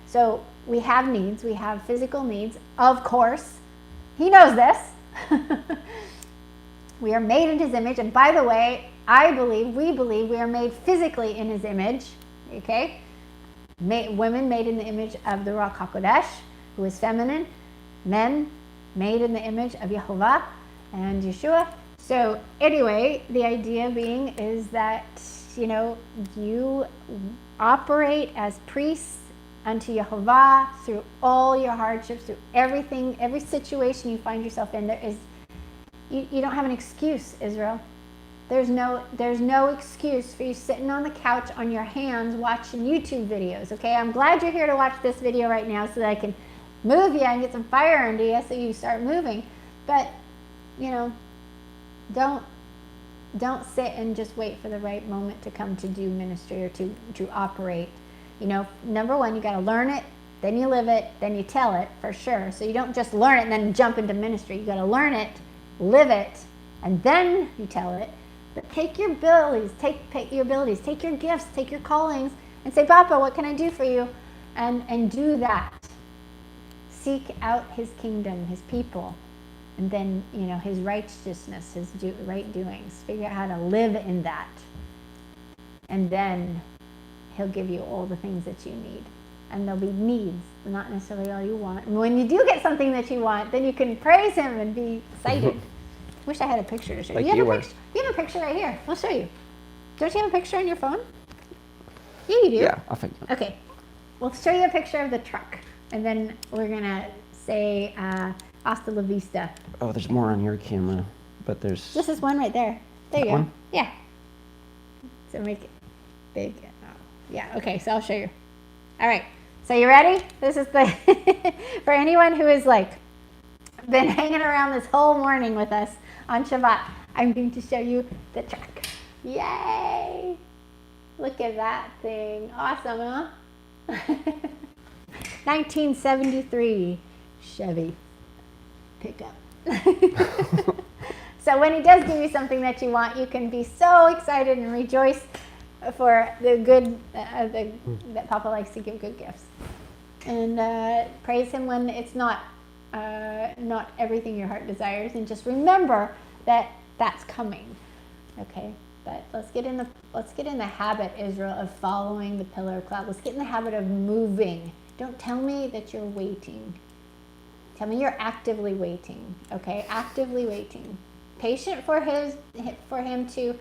So we have needs. We have physical needs, of course. He knows this. We are made in his image, and by the way, we believe we are made physically in his image. Okay, women made in the image of the Ruach HaKodesh, who is feminine. Men made in the image of Yehovah and Yeshua. So anyway, the idea being is that you operate as priests unto Yehovah through all your hardships, through everything, every situation you find yourself in. You don't have an excuse, Israel. There's no excuse for you sitting on the couch on your hands watching YouTube videos. Okay, I'm glad you're here to watch this video right now so that I can move you and get some fire into you so you start moving. But don't sit and just wait for the right moment to come to do ministry or to operate. Number one, you got to learn it, then you live it, then you tell it, for sure. So you don't just learn it and then jump into ministry. You got to learn it, live it, and then you tell it. But take your abilities, take your gifts, take your callings, and say, Papa, what can I do for you? And do that. Seek out his kingdom, his people, and then, his righteousness, his right doings. Figure out how to live in that. And then he'll give you all the things that you need. And there'll be needs, not necessarily all you want. And when you do get something that you want, then you can praise him and be excited. Wish I had a picture to show you. Like You have a picture right here. We'll show you. Don't you have a picture on your phone? Yeah, you do. Yeah, I'll find it. Okay. We'll show you a picture of the truck. And then we're going to say hasta la vista. Oh, there's more on your camera, but there's... This is one right there. There you go. One? Yeah. So make it big. Oh, yeah, okay, so I'll show you. All right, so you ready? This is the... for anyone who has, been hanging around this whole morning with us on Shabbat, I'm going to show you the truck. Yay! Look at that thing. Awesome, huh? 1973 Chevy pickup. So when he does give you something that you want, you can be so excited and rejoice for the good that Papa likes to give good gifts, and praise him when it's not everything your heart desires, and just remember that that's coming. Okay, but let's get in the habit, Israel, of following the pillar of cloud. Let's get in the habit of moving. Don't tell me that you're waiting. Tell me you're actively waiting. Okay, actively waiting. Patient for him to,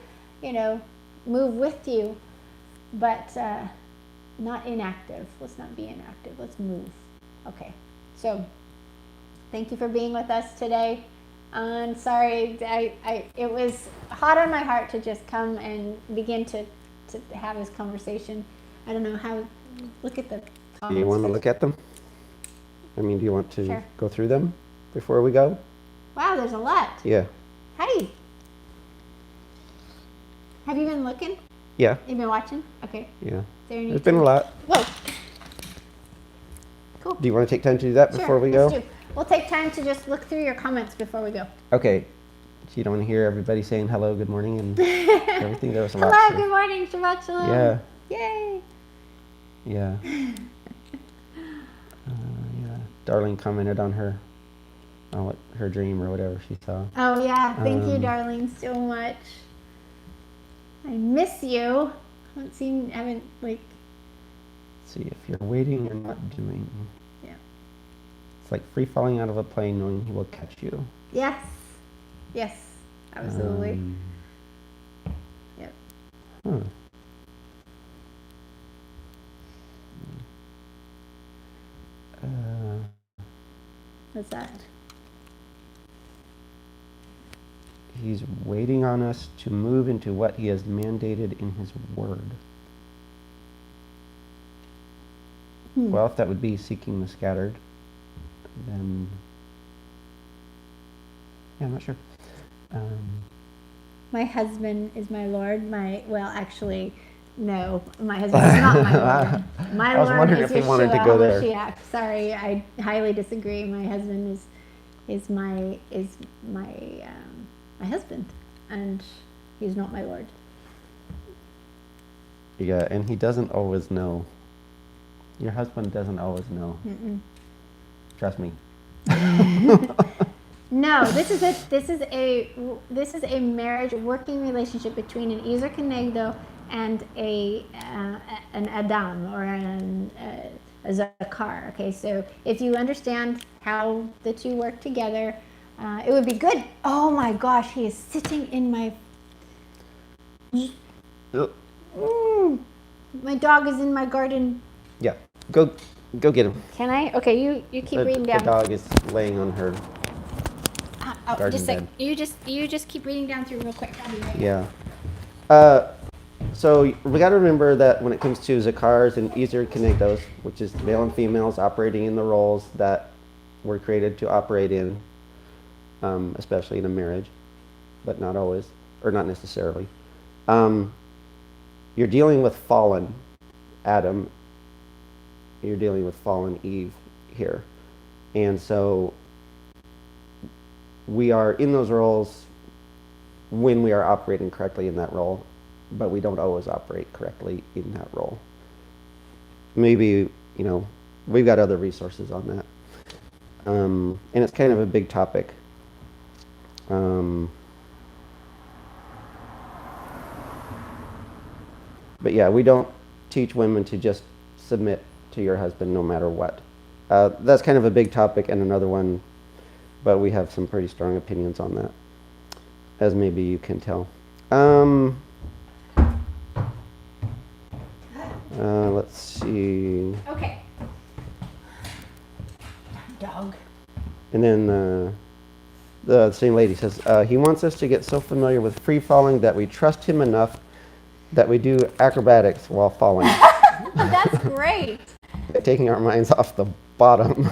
move with you, but not inactive. Let's not be inactive. Let's move. Okay. So, thank you for being with us today. I'm sorry, it was hot on my heart to just come and begin to have this conversation. I don't know how. Look at the comments. Do you want to look at them? Do you want to Sure. go through them before we go? Wow, there's a lot. Yeah. Hi. Have you been looking? Yeah. You've been watching? Okay. Yeah. There's been a lot. Whoa. Cool. Do you want to take time to do that before we go? Let's do. We'll take time to just look through your comments before we go. Okay. So you don't want to hear everybody saying hello, good morning, and everything? There was a lot. Hello, good morning, Shabbat Shalom. Yeah. Yay. Yeah. Yeah. Darling commented on her dream or whatever she saw. Oh yeah, thank you, darling, so much. I miss you. Haven't Let's see, if you're waiting, you're not doing. Yeah. It's like free falling out of a plane knowing he will catch you. Yes. Yes, absolutely. Yep. Huh. What's that? He's waiting on us to move into what he has mandated in his word. Well, if that would be seeking the scattered, then yeah, I'm not sure. My husband is my Lord. Actually, no, my husband is not my Lord. My I was Lord wondering is if you wanted to Yeshua go there. HaMashiach. Sorry, I highly disagree. My husband is my husband, and he's not my Lord. Yeah, and he doesn't always know. Your husband doesn't always know. Mm-mm. Trust me. No, this is a marriage working relationship between an Ezer Kenegdo and an Adam or a Zakar. Okay, so if you understand how the two work together, it would be good. Oh my gosh, he is sitting in my. My dog is in my garden. Yeah, go get him. Can I? Okay, you keep reading down. The dog is laying on her garden just bed. you just keep reading down through real quick. I'll be right back. Yeah. So we got to remember that when it comes to Zakars and Ezer Kenegdos, which is male and females operating in the roles that were created to operate in, especially in a marriage, but not always, or not necessarily. You're dealing with fallen Adam. You're dealing with fallen Eve here. And so we are in those roles when we are operating correctly in that role, but we don't always operate correctly in that role. maybe, we've got other resources on that. And it's kind of a big topic. But yeah, we don't teach women to just submit to your husband no matter what. That's kind of a big topic and another one, but we have some pretty strong opinions on that, as maybe you can tell. Let's see. Okay. Dog. And then the same lady says, he wants us to get so familiar with free falling that we trust him enough that we do acrobatics while falling. That's great. Taking our minds off the bottom.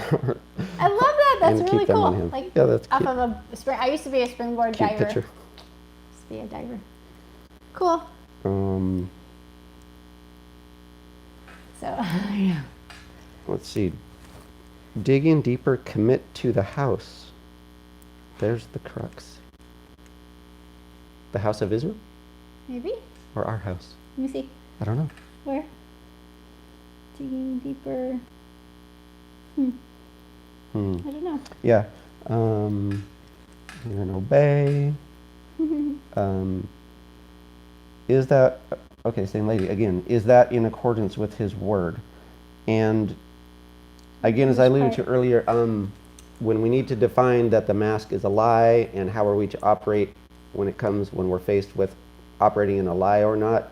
I love that. That's and really keep them on cool. him. Like yeah, that's off cute. of a spring. I used to be a springboard Cute diver. picture. Used to be a diver. Cool. So yeah. Let's see. Dig in deeper, commit to the house. There's the crux. The house of Israel? Maybe. Or our house? Let me see. I don't know. Where? Digging deeper. I don't know. Yeah. Hear and obey. Is that, okay, same lady, again, is that in accordance with his word? And again, as I alluded to earlier, when we need to define that the mask is a lie and how are we to operate when we're faced with operating in a lie or not,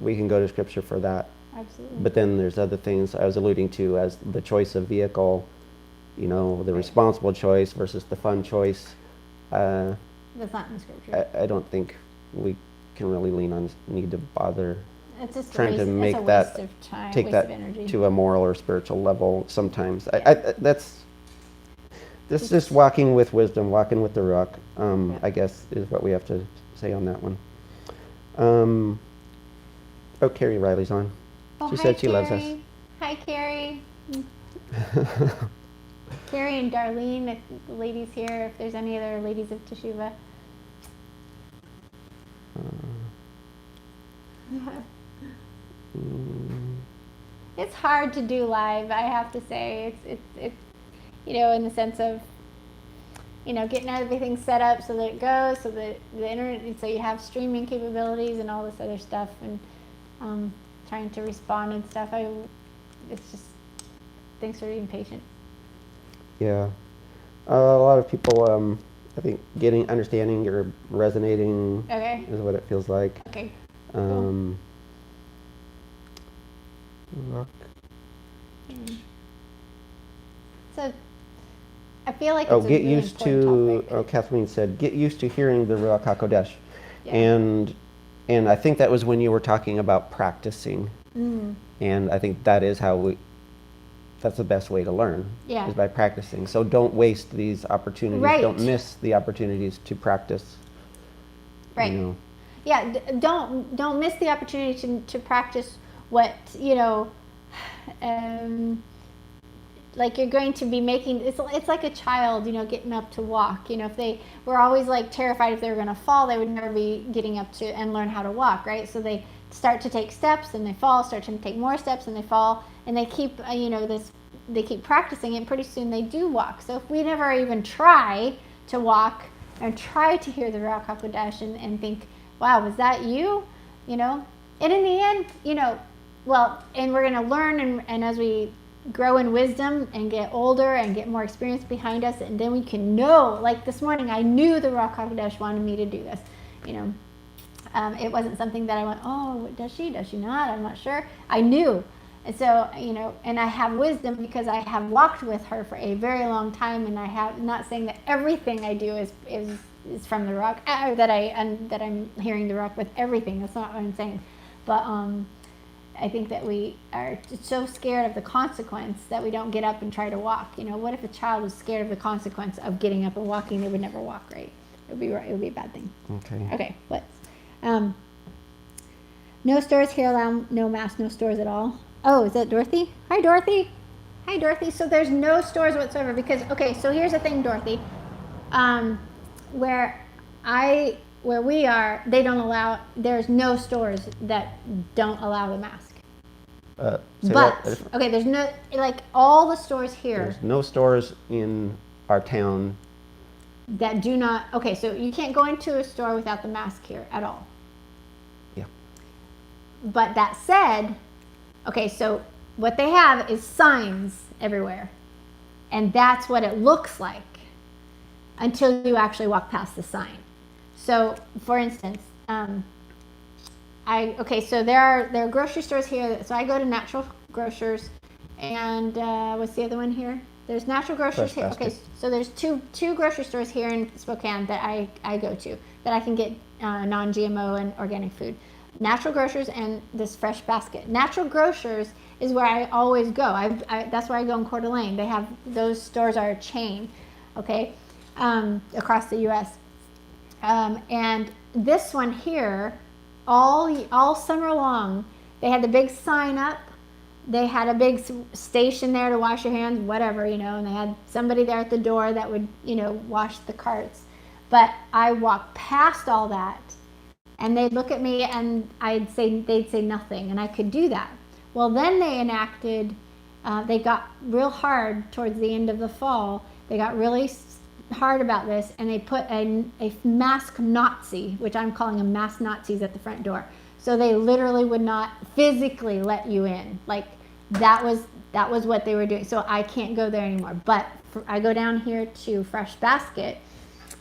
we can go to scripture for that. Absolutely. But then there's other things I was alluding to as the choice of vehicle, the responsible choice versus the fun choice. That's not in scripture. I don't think we can really lean on need to bother It's just trying to make it's a that waste of time, take waste that of energy. to a moral or spiritual level sometimes. Yeah. That's just walking with wisdom, walking with the rock, I guess is what we have to say on that one. Carrie Riley's on. Oh, She hi, said she loves us. Carrie. Hi, Carrie. Carrie and Darlene, if the ladies here, if there's any other ladies of Teshuvah. It's hard to do live, I have to say. It's in the sense of, getting everything set up so that it goes, so that the internet, so you have streaming capabilities and all this other stuff, and trying to respond and stuff. It's just, thanks for being patient. Yeah. A lot of people, I think, understanding or resonating Okay. is what it feels like. Okay. Rock. So I feel like Oh, it's a get really used important to, topic. Kathleen said, get used to hearing the Ruach HaKodesh. Yeah. And I think that was when you were talking about practicing. And I think that is that's the best way to learn, Yeah. is by practicing. So don't waste these opportunities. Right. Don't miss the opportunities to practice. Right. Yeah, don't miss the opportunity to practice what, like you're going to be making. It's like a child, getting up to walk. If they were always like terrified if they were going to fall, they would never be getting up to and learn how to walk, right? So they start to take steps and they fall, start to take more steps and they fall, and they keep, they keep practicing, and pretty soon they do walk. So if we never even try to walk and try to hear the Ruach HaKodesh and think, wow, was that you? And in the end, and we're going to learn, and as we grow in wisdom and get older and get more experience behind us, and then we can know, like this morning, I knew the Ruach HaKodesh wanted me to do this. It wasn't something that I went, oh, does she not? I'm not sure. I knew. And so, and I have wisdom because I have walked with her for a very long time, and I have, not saying that everything I do is from the rock, or that I'm hearing the rock with everything. That's not what I'm saying. But I think that we are so scared of the consequence that we don't get up and try to walk. What if a child was scared of the consequence of getting up and walking? They would never walk, right? It would be a bad thing. Okay. Okay, let's. No stores here allow no masks, no stores at all. Oh, is that Dorothy? Hi, Dorothy. Hi, Dorothy. So there's no stores whatsoever because, okay, so here's the thing, Dorothy. Where we are, they don't allow, there's no stores that don't allow the mask. Say But, that. okay, there's no, like, all the stores here There's no stores in our town. that do not, okay, so you can't go into a store without the mask here at all. Yeah. But that said, okay, so what they have is signs everywhere. And that's what it looks like until you actually walk past the sign. So, for instance, so there are grocery stores here. So I go to Natural Grocers, and what's the other one here? There's Natural Grocers here. Okay, so there's two grocery stores here in Spokane that I go to that I can get non-GMO and organic food. Natural Grocers and this Fresh Basket. Natural Grocers is where I always go. That's where I go in Coeur d'Alene. They have, those stores are a chain, okay, across the U.S. And this one here, all summer long, they had the big sign up. They had a big station there to wash your hands, whatever, and they had somebody there at the door that would, wash the carts. But I walked past all that, and they'd look at me, and they'd say nothing, and I could do that. Well, then they enacted, they got real hard towards the end of the fall. They got really hard about this, and they put a mask Nazi, which I'm calling them mask Nazis, at the front door. So they literally would not physically let you in. Like, that was what they were doing. So I can't go there anymore. But I go down here to Fresh Basket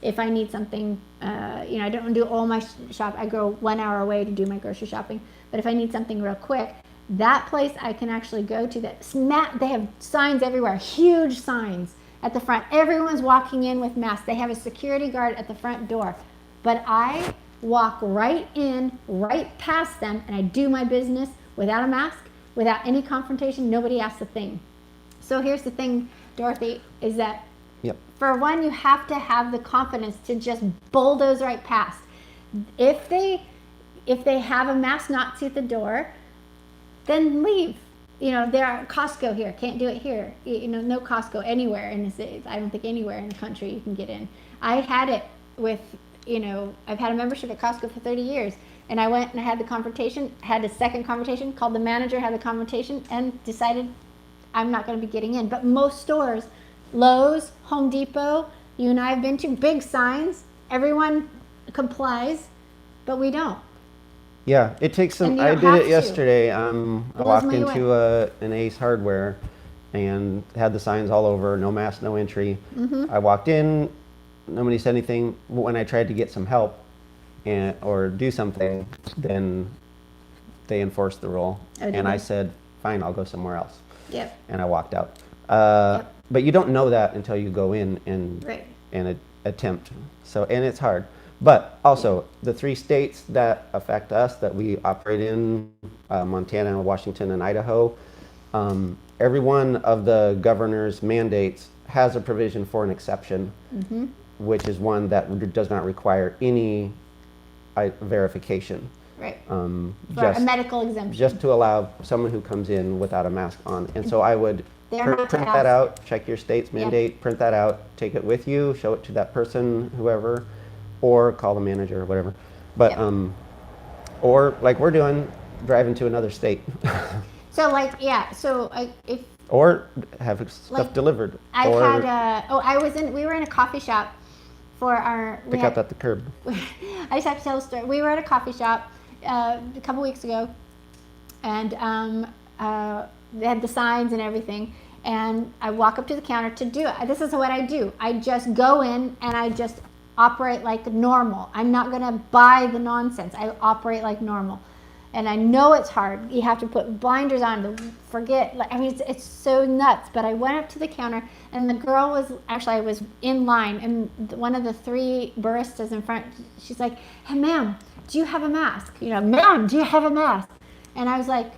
if I need something. I don't do all my shop. I go 1 hour away to do my grocery shopping. But if I need something real quick, that place I can actually go to. They have signs everywhere, huge signs at the front. Everyone's walking in with masks. They have a security guard at the front door. But I walk right in, right past them, and I do my business without a mask, without any confrontation. Nobody asks a thing. So here's the thing, Dorothy, is that for one, you have to have the confidence to just bulldoze right past. If they have a mask Nazi at the door, then leave. There are Costco here. Can't do it here. No Costco anywhere in the States. I don't think anywhere in the country you can get in. I had it with, I've had a membership at Costco for 30 years. And I went and I had the confrontation, had a second confrontation, called the manager, had the confrontation, and decided I'm not going to be getting in. But most stores, Lowe's, Home Depot, you and I have been to, big signs. Everyone complies, but we don't. Yeah, it takes some. I did it yesterday. I walked into an Ace Hardware and had the signs all over, no mask, no entry. Mm-hmm. I walked in, nobody said anything. When I tried to get some help or do something, then they enforced the rule. And I said, fine, I'll go somewhere else. Yep. And I walked out. But you don't know that until you go in and attempt. So, and it's hard. But also, the 3 states that affect us, that we operate in, Montana, Washington, and Idaho, every one of the governor's mandates has a provision for an exception, mm-hmm. which is one that does not require any verification. Right. For a medical exemption. Just to allow someone who comes in without a mask on. And so I would print that out, check your state's mandate, print that out, take it with you, show it to that person, whoever, or call the manager or whatever. But, or like we're doing, driving to another state. Or have stuff delivered. We were in a coffee shop for our... Pick up at the curb. I just have to tell a story. We were at a coffee shop a couple weeks ago, and they had the signs and everything, and I walk up to the counter to do it. This is what I do. I just go in and I just operate like normal. I'm not going to buy the nonsense. I operate like normal. And I know it's hard. You have to put blinders on to forget. It's so nuts. But I went up to the counter, and the girl was, I was in line, and one of the 3 baristas in front, she's like, hey, ma'am, do you have a mask? Ma'am, do you have a mask? And I was like,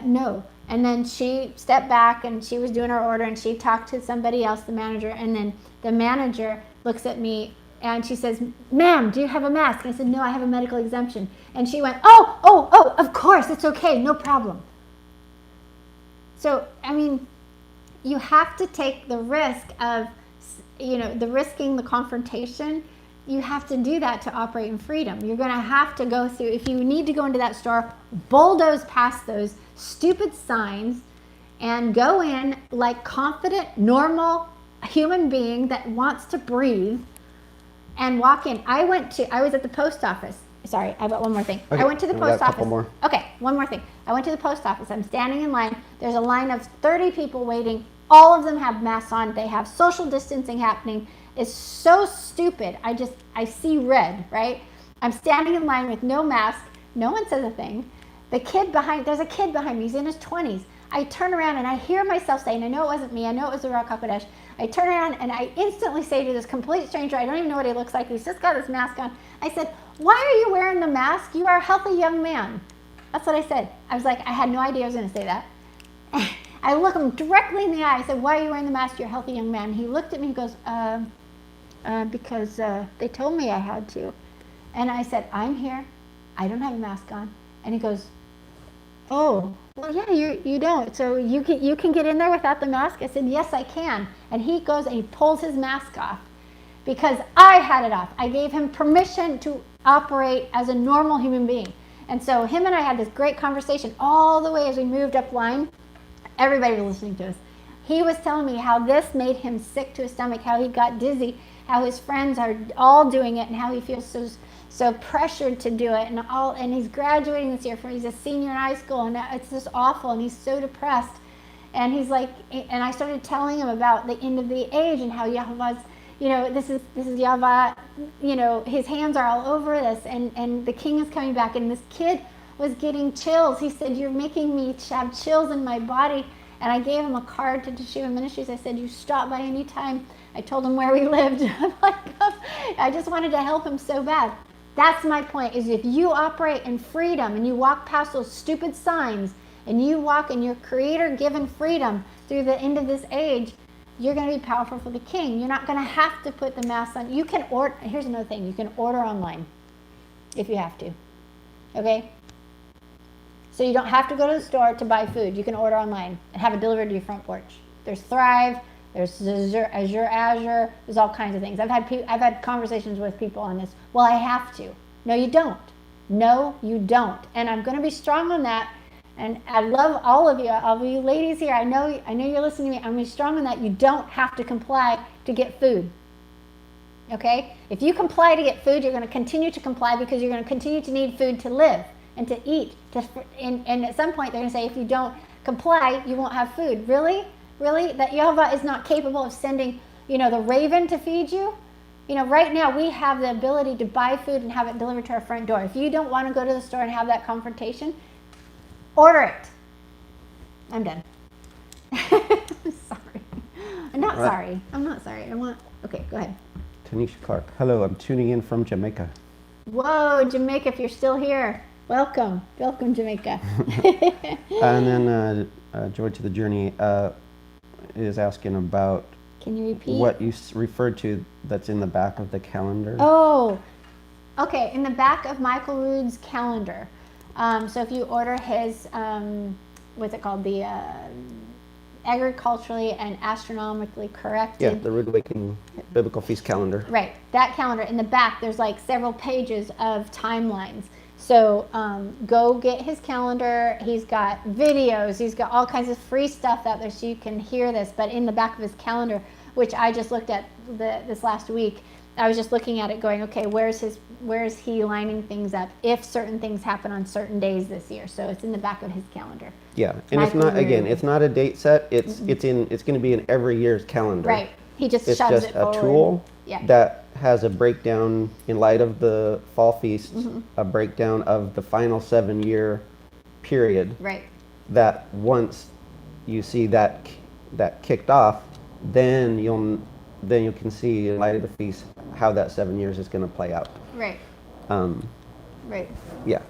no. And then she stepped back, and she was doing her order, and she talked to somebody else, the manager, and then the manager looks at me, and she says, ma'am, do you have a mask? And I said, no, I have a medical exemption. And she went, oh, of course, it's okay, no problem. So, you have to take the risk of, risking the confrontation. you have to do that to operate in freedom. You're going to have to go through, if you need to go into that store, bulldoze past those stupid signs and go in like confident, normal human being that wants to breathe and walk in. I was at the post office. Sorry, I've got one more thing. Okay, I went to the we post got a couple office. more. Okay, one more thing. I went to the post office. I'm standing in line. There's a line of 30 people waiting. All of them have masks on. They have social distancing happening. It's so stupid. I see red, right? I'm standing in line with no mask. No one says a thing. There's a kid behind me. He's in his 20s. I turn around and I hear myself saying, I know it wasn't me. I know it was the Ruach HaKodesh. I turn around and I instantly say to this complete stranger, I don't even know what he looks like. He's just got his mask on. I said, why are you wearing the mask? You are a healthy young man. That's what I said. I was like, I had no idea I was going to say that. I look him directly in the eye. I said, why are you wearing the mask? You're a healthy young man. He looked at me and goes, because they told me I had to. And I said, I'm here. I don't have a mask on. And he goes, oh, well, yeah, you don't. So you can get in there without the mask? I said, yes, I can. And he goes and he pulls his mask off because I had it off. I gave him permission to operate as a normal human being. And so him and I had this great conversation all the way as we moved up line. Everybody was listening to us. He was telling me how this made him sick to his stomach, how he got dizzy, how his friends are all doing it, and how he feels so pressured to do it, and he's graduating this year he's a senior in high school, and it's just awful, and he's so depressed. And he's like, and I started telling him about the end of the age and how Yehovah's, this is Yehovah, his hands are all over this, and the king is coming back, and this kid was getting chills. He said, you're making me have chills in my body. And I gave him a card to Teshuva Ministries. I said, you stop by any time. I told him where we lived. I'm like, I just wanted to help him so bad. That's my point, is if you operate in freedom and you walk past those stupid signs and you walk in your creator-given freedom through the end of this age, you're going to be powerful for the king. You're not going to have to put the mask on. You can order. Here's another thing. You can order online if you have to. Okay? So you don't have to go to the store to buy food. You can order online and have it delivered to your front porch. There's Thrive, there's Azure, there's all kinds of things. I've had conversations with people on this. Well, I have to. No, you don't. No, you don't. And I'm going to be strong on that. And I love all of you ladies here. I know you're listening to me. I'm going to be strong on that. You don't have to comply to get food. Okay? If you comply to get food, you're going to continue to comply because you're going to continue to need food to live and to eat. And at some point, they're going to say, if you don't comply, you won't have food. Really? Really? That Yehovah is not capable of sending, the raven to feed you? Right now, we have the ability to buy food and have it delivered to our front door. If you don't want to go to the store and have that confrontation, order it. I'm done. I'm sorry. I'm not sorry. I'm not sorry. Okay, go ahead. Tanisha Clark. Hello, I'm tuning in from Jamaica. Whoa, Jamaica, if you're still here. Welcome, Jamaica. And then Joy to the Journey is asking about. Can you repeat? What you referred to that's in the back of the calendar. Oh, okay, in the back of Michael Rood's calendar. So if you order his, what's it called, the agriculturally and astronomically corrected. Yeah, the Rood Awakening Biblical Feast Calendar. Right, that calendar. In the back, there's like several pages of timelines. So go get his calendar. He's got videos. He's got all kinds of free stuff out there so you can hear this. But in the back of his calendar, which I just looked at this last week, I was just looking at it going, okay, where's he lining things up if certain things happen on certain days this year? So it's in the back of his calendar. Yeah, and it's not a date set. It's going to be in every year's calendar. Right. He just it's shoves just it forward. a tool Yeah. that has a breakdown in light of the fall feast, a breakdown of the final 7-year period. Right. That once you see that kicked off, then you can see in light of the feast how that 7 years is going to play out. Right. Right. Yeah.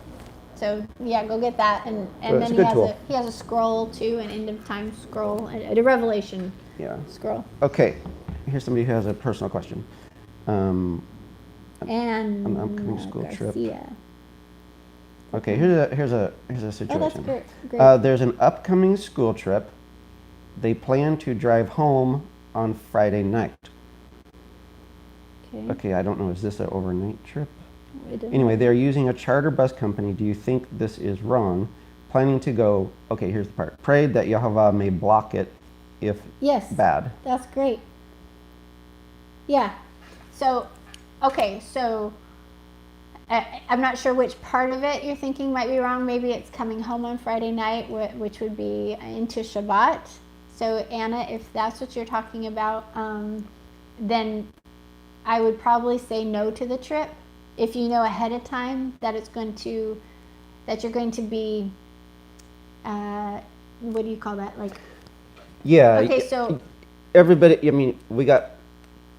So yeah, go get that, and then he has a scroll too, an end of time scroll, a Revelation scroll. Okay, here's somebody who has a personal question. And an upcoming school Garcia. trip. Okay, here's a situation. Oh, that's great. There's an upcoming school trip. They plan to drive home on Friday night. Okay, I don't know, is this an overnight trip? It doesn't- Anyway, they're using a charter bus company. Do you think this is wrong? Planning to go, okay, here's the part. Prayed that Yehovah may block it if Yes. bad. That's great. Yeah. So, okay, so I'm not sure which part of it you're thinking might be wrong. Maybe it's coming home on Friday night, which would be into Shabbat. So, Anna, if that's what you're talking about, then I would probably say no to the trip. If you know ahead of time that that you're going to be, what do you call that? Like, Yeah. okay, so Everybody, I mean, we got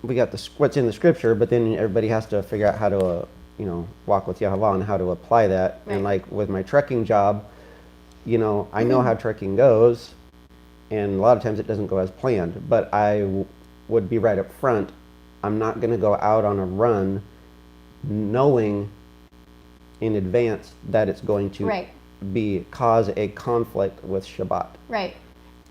what's in the scripture, but then everybody has to figure out how to, walk with Yehovah and how to apply that. Right. And like with my trekking job, I know how trekking goes, and a lot of times it doesn't go as planned. But I would be right up front. I'm not going to go out on a run knowing in advance that it's going to right. cause a conflict with Shabbat. Right.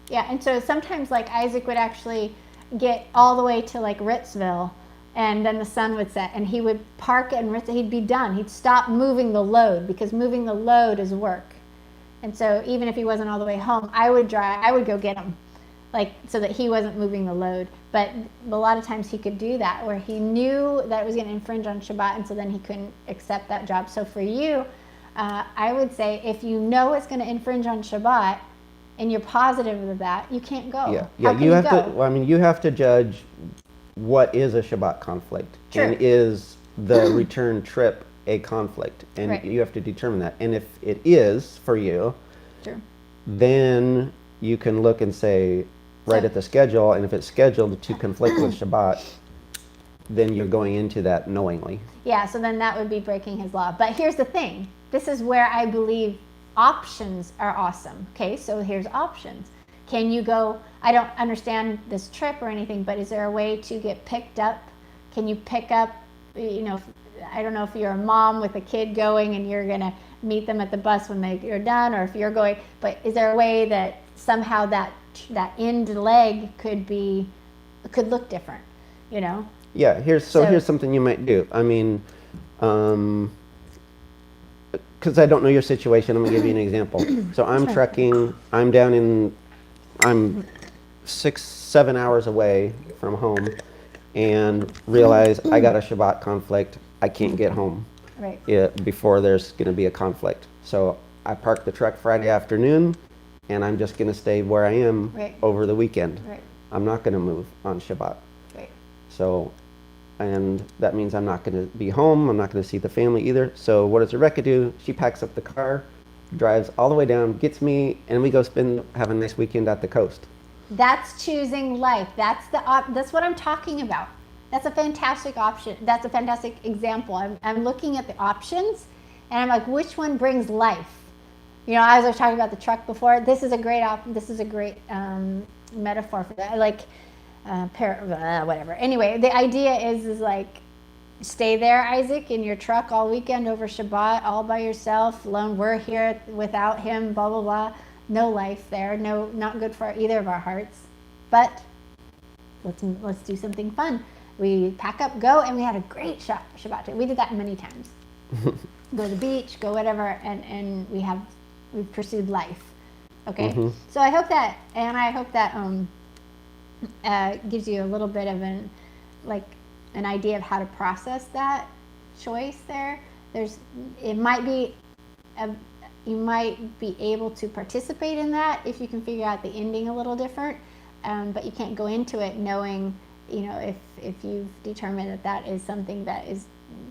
Yeah, and so sometimes like Isaac would actually get all the way to like Ritzville, and then the sun would set, and he would park in Ritzville. He'd be done. He'd stop moving the load, because moving the load is work. And so even if he wasn't all the way home, I would go get him, like, so that he wasn't moving the load. But a lot of times he could do that where he knew that it was going to infringe on Shabbat, and so then he couldn't accept that job. So for you, I would say if you know it's going to infringe on Shabbat and you're positive of that, you can't go. Yeah, How can you have go? to. Well, I mean, you have to judge what is a Shabbat conflict, True. and is the return trip a conflict, and Right. you have to determine that. And if it is for you, True. then you can look and say, right So- at the schedule, and if it's scheduled to conflict with Shabbat, then you're going into that knowingly. Yeah, so then that would be breaking his law. But here's the thing. This is where I believe options are awesome. Okay, so here's options. Can you go, I don't understand this trip or anything, but is there a way to get picked up? Can you pick up, I don't know if you're a mom with a kid going and you're going to meet them at the bus when you're done, or if you're going, but is there a way that somehow that end leg could look different, Yeah, here's something you might do. I mean, because I don't know your situation, I'm gonna give you an example. So I'm trekking. I'm 6-7 hours away from home, and realize I got a Shabbat conflict. I can't get home Right. before there's gonna be a conflict. So I park the truck Friday afternoon, and I'm just gonna stay where I am Right. over the weekend. Right. I'm not gonna move on Shabbat. Right. So, and that means I'm not going to be home. I'm not going to see the family either. So what does Rebekah do? She packs up the car, drives all the way down, gets me, and we go have a nice weekend at the coast. That's choosing life. That's what I'm talking about. That's a fantastic option. That's a fantastic example. I'm looking at the options, and I'm like, which one brings life? As I was talking about the truck before, this is a great metaphor for that. Like, whatever. Anyway, the idea is like, stay there, Isaac, in your truck all weekend over Shabbat, all by yourself, alone. We're here without him, blah, blah, blah. No life there. No, not good for either of our hearts. But let's do something fun. We pack up, go, and we had a great Shabbat trip. We did that many times. Go to the beach, go whatever, and we've pursued life. Okay? Mm-hmm. So I hope that gives you a little bit of an idea of how to process that choice there. You might be able to participate in that if you can figure out the ending a little different, but you can't go into it knowing, if you've determined that is something that is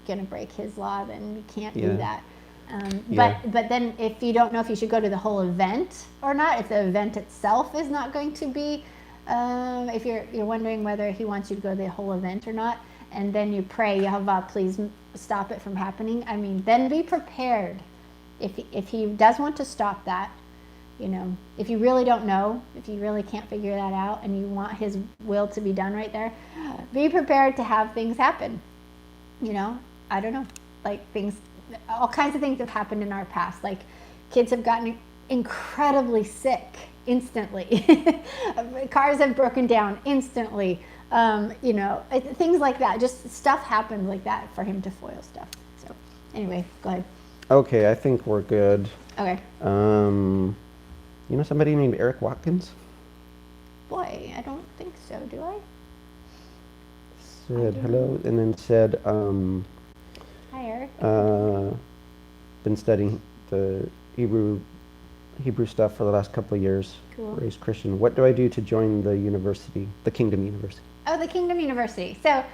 going to break his law, then you can't do that. But then if you don't know if you should go to the whole event or not, if the event itself is not going to be, if you're wondering whether he wants you to go to the whole event or not, and then you pray, Yehovah, please stop it from happening. I mean, then be prepared. If he does want to stop that, if you really don't know, if you really can't figure that out, and you want his will to be done right there, be prepared to have things happen. I don't know, like all kinds of things have happened in our past. Like kids have gotten incredibly sick instantly. Cars have broken down instantly. Things like that. Just stuff happens like that for him to foil stuff. So anyway, go ahead. Okay, I think we're good. Okay. You know somebody named Eric Watkins? Boy, I don't think so. Do I? Said hello, and then said, Hi, Eric. been studying the Hebrew stuff for the last couple of years. Cool. Raised Christian. What do I do to join the university, the Kingdom University? Oh, the Kingdom University. So,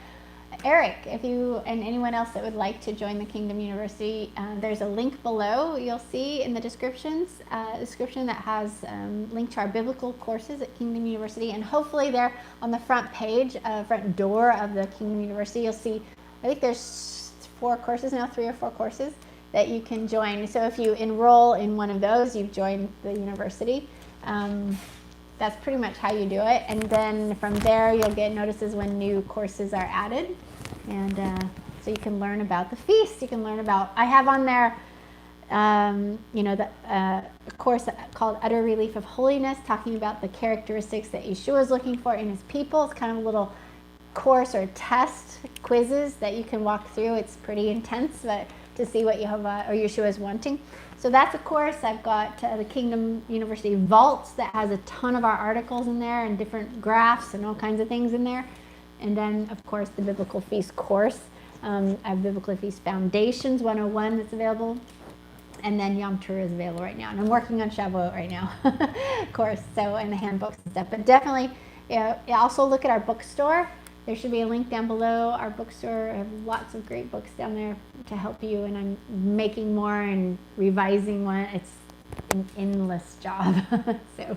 Eric, if you and anyone else that would like to join the Kingdom University, there's a link below you'll see in the description that has link to our biblical courses at Kingdom University, and hopefully there on the front page, front door of the Kingdom University, you'll see, I think there's 4 courses now, 3 or 4 courses that you can join. So if you enroll in one of those, you've joined the university. That's pretty much how you do it. And then from there, you'll get notices when new courses are added. And so you can learn about the feast. You can learn about, I have on there, a course called Utter Relief of Holiness, talking about the characteristics that Yeshua is looking for in his people. It's kind of a little course or test quizzes that you can walk through. It's pretty intense, but to see what Yehovah or Yeshua is wanting. So that's a course. I've got the Kingdom University Vaults that has a ton of our articles in there and different graphs and all kinds of things in there. And then, of course, the Biblical Feast course. I have Biblical Feast Foundations 101 that's available. And then Yom Teruah is available right now. And I'm working on Shavuot right now, of course, so, and the handbooks and stuff. But definitely, also look at our bookstore. There should be a link down below. Our bookstore, I have lots of great books down there to help you, and I'm making more and revising one. It's an endless job. So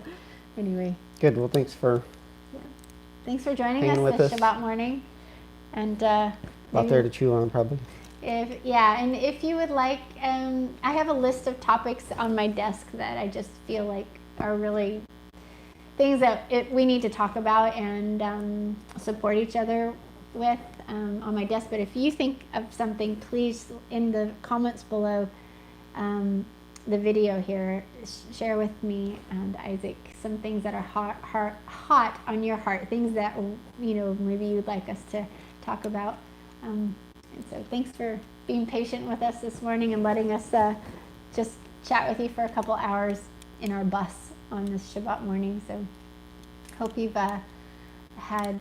anyway. Good. Well, thanks for joining us this Shabbat morning. And out there to chew on, probably. And if you would like, I have a list of topics on my desk that I just feel like are really things that we need to talk about and support each other with on my desk. But if you think of something, please, in the comments below the video here, share with me and Isaac some things that are hot on your heart, things that maybe you'd like us to talk about. And so thanks for being patient with us this morning and letting us just chat with you for a couple hours in our bus on this Shabbat morning. So hope you've had a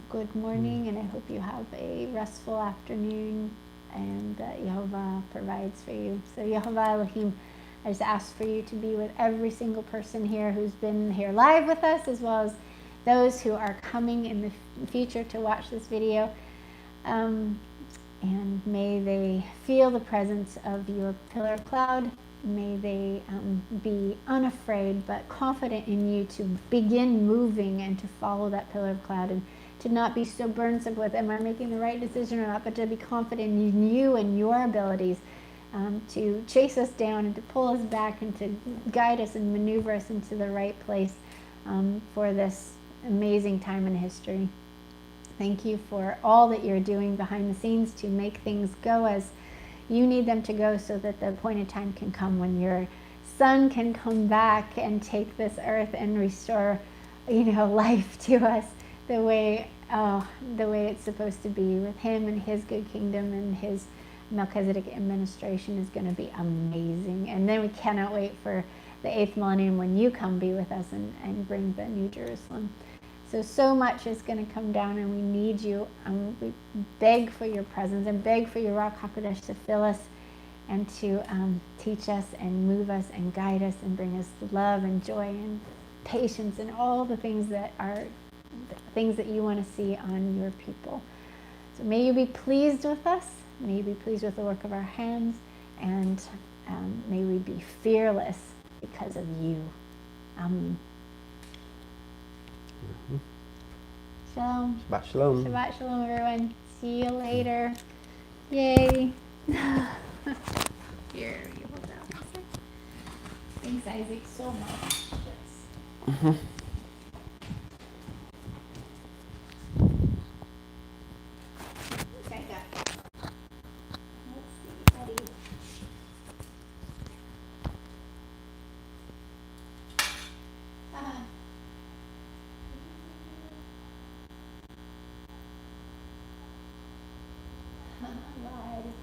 good morning, and I hope you have a restful afternoon, and that Yehovah provides for you. So Yehovah Elohim, I just ask for you to be with every single person here who's been here live with us, as well as those who are coming in the future to watch this video. And may they feel the presence of your pillar of cloud. May they be unafraid but confident in you to begin moving and to follow that pillar of cloud, and to not be so burdensome with, am I making the right decision or not, but to be confident in you and your abilities to chase us down and to pull us back and to guide us and maneuver us into the right place for this amazing time in history. Thank you for all that you're doing behind the scenes to make things go as you need them to go, so that the appointed time can come when your son can come back and take this earth and restore, life to us the way it's supposed to be, with him and his good kingdom, and his Melchizedek administration is going to be amazing. And then we cannot wait for the 8th millennium when you come be with us and bring the New Jerusalem. So much is going to come down, and we need you. We beg for your presence and beg for your Ruach HaKodesh to fill us and to teach us and move us and guide us and bring us love and joy and patience and all the things that are things that you want to see on your people. So may you be pleased with us. May you be pleased with the work of our hands, and may we be fearless because of you. Amen. Shalom. Shabbat shalom. Shabbat shalom, everyone. See you later. Yay. Here, you hold that. Thanks, Isaac, so much. Bye.